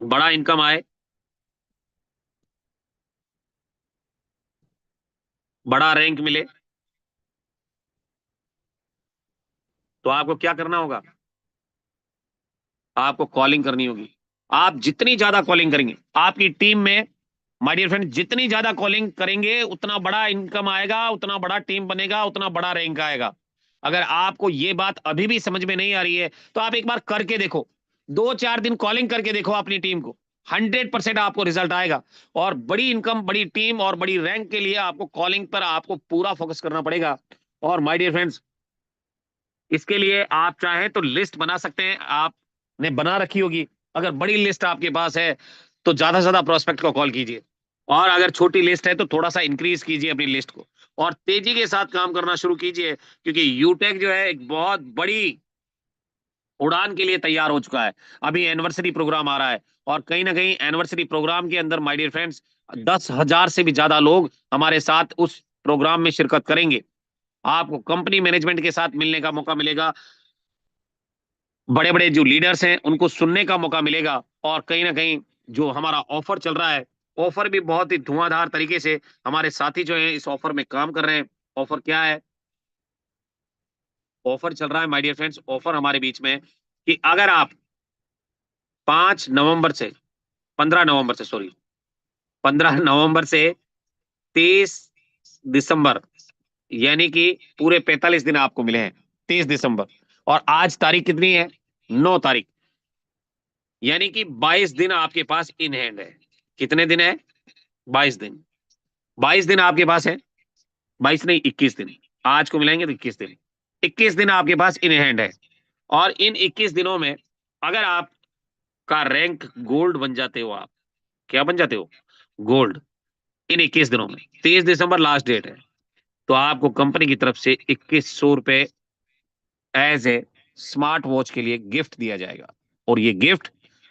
बड़ा इनकम आए, बड़ा रैंक मिले, तो आपको क्या करना होगा? आपको कॉलिंग करनी होगी। आप जितनी ज्यादा कॉलिंग करेंगे, आपकी टीम में माय डियर फ्रेंड जितनी ज्यादा कॉलिंग करेंगे उतना बड़ा इनकम आएगा, उतना बड़ा टीम बनेगा, उतना बड़ा रैंक आएगा। अगर आपको ये बात अभी भी समझ में नहीं आ रही है तो आप एक बार करके देखो, 2-4 दिन कॉलिंग करके देखो अपनी टीम को, 100% आपको रिजल्ट आएगा। और बड़ी इनकम, बड़ी टीम और बड़ी रैंक के लिए आपको कॉलिंग पर आपको पूरा फोकस करना पड़ेगा। और माय डियर फ्रेंड्स, इसके लिए आप चाहें तो लिस्ट बना सकते हैं, आपने बना रखी होगी। अगर बड़ी लिस्ट आपके पास है तो ज्यादा से ज्यादा प्रोस्पेक्ट को कॉल कीजिए, और अगर छोटी लिस्ट है तो थोड़ा सा इंक्रीज कीजिए अपनी लिस्ट को और तेजी के साथ काम करना शुरू कीजिए, क्योंकि यूटेक जो है एक बहुत बड़ी उड़ान के लिए तैयार हो चुका है। अभी एनिवर्सरी प्रोग्राम आ रहा है और कहीं ना कहीं एनिवर्सरी प्रोग्राम के अंदर माय डियर फ्रेंड्स 10,000 से भी ज्यादा लोग हमारे साथ उस प्रोग्राम में शिरकत करेंगे। आपको कंपनी मैनेजमेंट के साथ मिलने का मौका मिलेगा, बड़े बड़े जो लीडर्स हैं उनको सुनने का मौका मिलेगा, और कहीं ना कहीं जो हमारा ऑफर चल रहा है, ऑफर भी बहुत ही धुआंधार तरीके से हमारे साथी जो हैं इस ऑफर में काम कर रहे हैं। ऑफर क्या है? ऑफर चल रहा है माय डियर फ्रेंड्स, ऑफर हमारे बीच में है कि अगर आप 5 नवंबर से 15 नवंबर से, सॉरी, 15 नवंबर से 30 दिसंबर, यानी कि पूरे 45 दिन आपको मिले हैं। 30 दिसंबर, और आज तारीख कितनी है? 9 तारीख, यानी कि 22 दिन आपके पास इन हैंड है। कितने दिन है? 22 दिन। 22 दिन आपके पास है, 22 नहीं 21 दिन। आज को मिलाएंगे तो 21 दिन, 21 दिन आपके पास इन हैंड है। और इन 21 दिनों में अगर आप का रैंक गोल्ड बन जाते हो आप। क्या बन जाते हो? गोल्ड। इन 21 दिनों में 23 दिसंबर लास्ट डेट है, तो आपको कंपनी की तरफ से 2100 रुपए एज ए स्मार्ट वॉच के लिए गिफ्ट दिया जाएगा। और ये गिफ्ट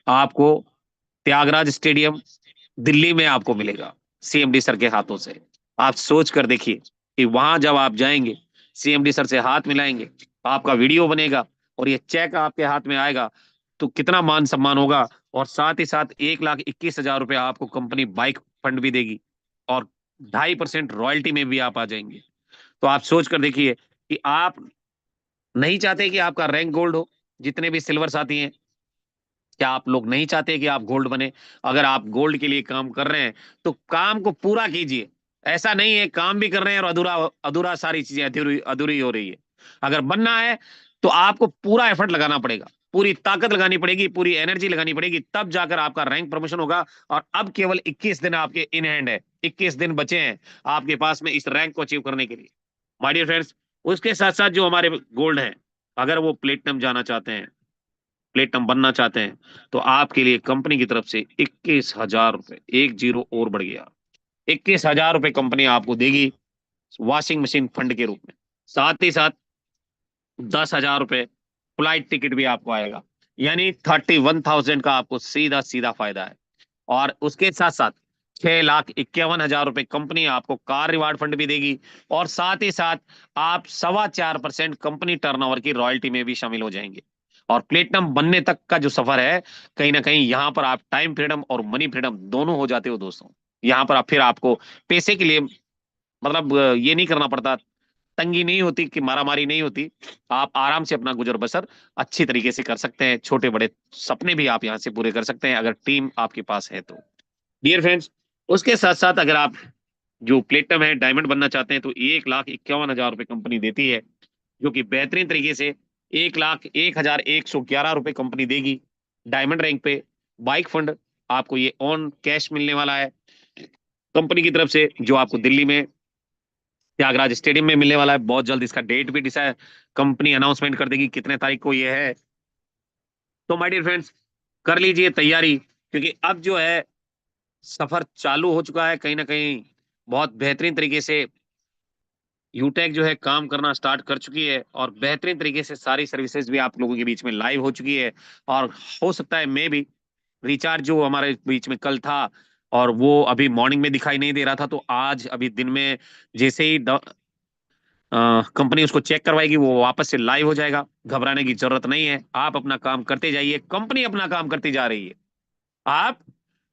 आपको त्यागराज स्टेडियम दिल्ली में आपको मिलेगा, सीएमडी सर के हाथों से। आप सोच कर देखिए कि वहां जब आप जाएंगे, सीएमडी सर से हाथ मिलाएंगे, आपका वीडियो बनेगा और ये चेक आपके हाथ में आएगा, तो कितना मान सम्मान होगा। और साथ ही साथ 1,21,000 रुपए आपको कंपनी बाइक फंड भी देगी, और 2.5% रॉयल्टी में भी आप आ जाएंगे। तो आप सोच कर देखिए कि आप नहीं चाहते कि आपका रैंक गोल्ड हो। जितने भी सिल्वर साथी हैं, क्या आप लोग नहीं चाहते कि आप गोल्ड बने? अगर आप गोल्ड के लिए काम कर रहे हैं तो काम को पूरा कीजिए। ऐसा नहीं है काम भी कर रहे हैं और अधूरा अधूरा सारी चीजें अधूरी अधूरी हो रही है। अगर बनना है तो आपको पूरा एफर्ट लगाना पड़ेगा, पूरी ताकत लगानी पड़ेगी, पूरी एनर्जी लगानी पड़ेगी, तब जाकर आपका रैंक प्रमोशन होगा। और अब केवल 21 दिन आपके इन हैंड है, 21 दिन बचे हैं आपके पास में इस रैंक को अचीव करने के लिए, माय डियर फ्रेंड्स। उसके साथ साथ जो हमारे गोल्ड हैं, अगर वो प्लेटिनम जाना चाहते हैं, प्लेटिनम बनना चाहते हैं, तो आपके लिए कंपनी की तरफ से 21,000 रुपए, 10 और बढ़ गया, 21,000 रुपए कंपनी आपको देगी वॉशिंग मशीन फंड के रूप में। साथ ही साथ 10,000 रुपए फ्लाइट टिकट भी आपको आएगा, यानी 31,000 का आपको सीधा सीधा फायदा है। और उसके साथ साथ 6,51,000 रुपए कंपनी आपको कार रिवार्ड फंड भी देगी। और साथ ही साथ आप 4.25% कंपनी टर्नओवर की रॉयल्टी में भी शामिल हो जाएंगे। और प्लेटिनम बनने तक का जो सफर है, कहीं ना कहीं यहां पर आप टाइम फ्रीडम और मनी फ्रीडम दोनों हो जाते हो दोस्तों। यहां पर आप फिर आपको पैसे के लिए मतलब ये नहीं करना पड़ता, तंगी नहीं होती, कि मारामारी नहीं होती। आप आराम से अपना गुजर बसर अच्छी तरीके से कर सकते हैं। छोटे बड़े सपने भी आप यहां से पूरे कर सकते हैं अगर टीम आपके पास है तो। डियर फ्रेंड्स, उसके साथ साथ अगर आप जो प्लेटिनम है, डायमंड बनना चाहते हैं, तो 1,51,000 रुपए कंपनी देती है, जो कि बेहतरीन तरीके से 1,01,111 रुपए कंपनी देगी डायमंड रैंक पे। बाइक फंड आपको ये ऑन कैश मिलने वाला है कंपनी की तरफ से, जो आपको दिल्ली में त्यागराज स्टेडियम में मिलने वाला है। बहुत जल्द इसका डेट भी डिसाइड कंपनी अनाउंसमेंट कर देगी कितने तारीख को ये है। तो माय डियर फ्रेंड्स, कर लीजिए तैयारी, क्योंकि अब जो है सफर चालू हो चुका है कहीं ना कहीं। बहुत बेहतरीन तरीके से यूटेक जो है काम करना स्टार्ट कर चुकी है, और बेहतरीन तरीके से सारी सर्विसेज भी आप लोगों के बीच में लाइव हो चुकी है। और हो सकता है मे भी रिचार्ज जो हमारे बीच में कल था और वो अभी मॉर्निंग में दिखाई नहीं दे रहा था, तो आज अभी दिन में जैसे ही कंपनी उसको चेक करवाएगी वो वापस से लाइव हो जाएगा। घबराने की जरूरत नहीं है, आप अपना काम करते जाइए, कंपनी अपना काम करती जा रही है। आप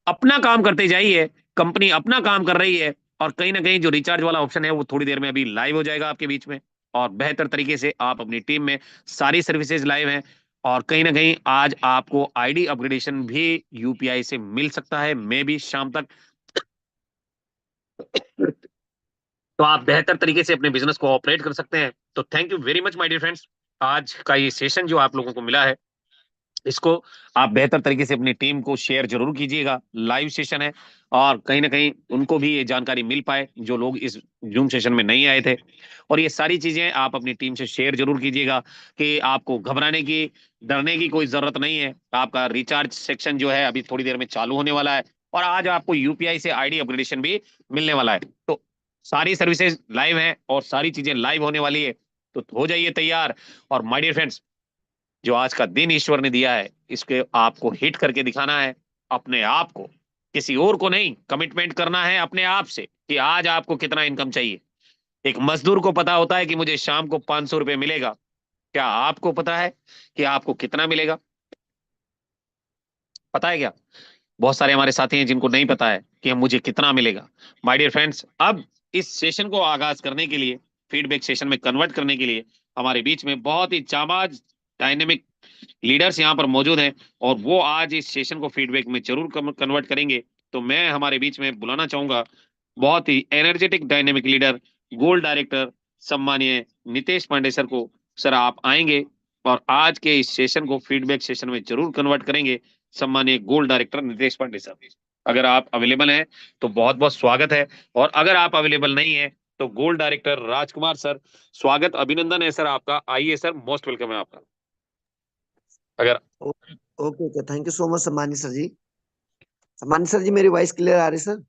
अपना काम करते जाइए, कंपनी अपना काम कर रही है। और कहीं ना कहीं जो रिचार्ज वाला ऑप्शन है वो थोड़ी देर में अभी लाइव हो जाएगा आपके बीच में, और बेहतर तरीके से आप अपनी टीम में सारी सर्विसेज लाइव हैं। और कहीं ना कहीं आज आपको आईडी अपग्रेडेशन भी यूपीआई से मिल सकता है, मे भी शाम तक। तो आप बेहतर तरीके से अपने बिजनेस को ऑपरेट कर सकते हैं। तो thank you very much my dear friends. आज का ये सेशन जो आप लोगों को मिला है, इसको आप बेहतर तरीके से अपनी टीम को शेयर जरूर कीजिएगा। लाइव सेशन है, और कहीं ना कहीं उनको भी ये जानकारी मिल पाए जो लोग इस जूम सेशन में नहीं आए थे। और ये सारी चीजें आप अपनी टीम से शेयर जरूर कीजिएगा, कि आपको घबराने की, डरने की कोई जरूरत नहीं है। आपका रिचार्ज सेक्शन जो है अभी थोड़ी देर में चालू होने वाला है, और आज आपको यूपीआई से आईडी अपग्रेडेशन भी मिलने वाला है। तो सारी सर्विसेज लाइव हैं और सारी चीजें लाइव होने वाली है, तो हो जाइए तैयार। और माय डियर फ्रेंड्स, जो आज का दिन ईश्वर ने दिया है, इसके आपको हिट करके दिखाना है अपने आप को, किसी और को नहीं। कमिटमेंट करना है अपने आप से कि आज आपको कितना इनकम चाहिए। एक मजदूर को पता होता है कि मुझे शाम को 500 रुपए मिलेगा। क्या आपको पता है कि आपको कितना मिलेगा? पता है क्या? बहुत सारे हमारे साथी हैं जिनको नहीं पता है कि मुझे कितना मिलेगा। माय डियर फ्रेंड्स, अब इस सेशन को आगाज करने के लिए, फीडबैक सेशन में कन्वर्ट करने के लिए, हमारे बीच में बहुत ही जाबाज डायनेमिक लीडर्स यहाँ पर मौजूद हैं, और वो आज इस सेशन को फीडबैक में जरूर कन्वर्ट करेंगे। तो मैं हमारे बीच में बुलाना चाहूंगा बहुत ही energetic dynamic leader, gold director सम्मानीय नितेश पांडे सर को। सर आप आएंगे और आज के इस सेशन को फीडबैक सेशन में जरूर कन्वर्ट करेंगे। सम्मानीय gold director Nitesh Pandey sir, अगर आप अवेलेबल हैं तो बहुत बहुत स्वागत है, और अगर आप अवेलेबल नहीं है तो गोल्ड डायरेक्टर राजकुमार सर, स्वागत अभिनंदन है सर आपका। आइए सर, मोस्ट वेलकम है आपका। अगर okay okay, thank you so much सम्मानित सर जी। सम्मानित सर जी, मेरी वॉइस क्लियर आ रही है सर?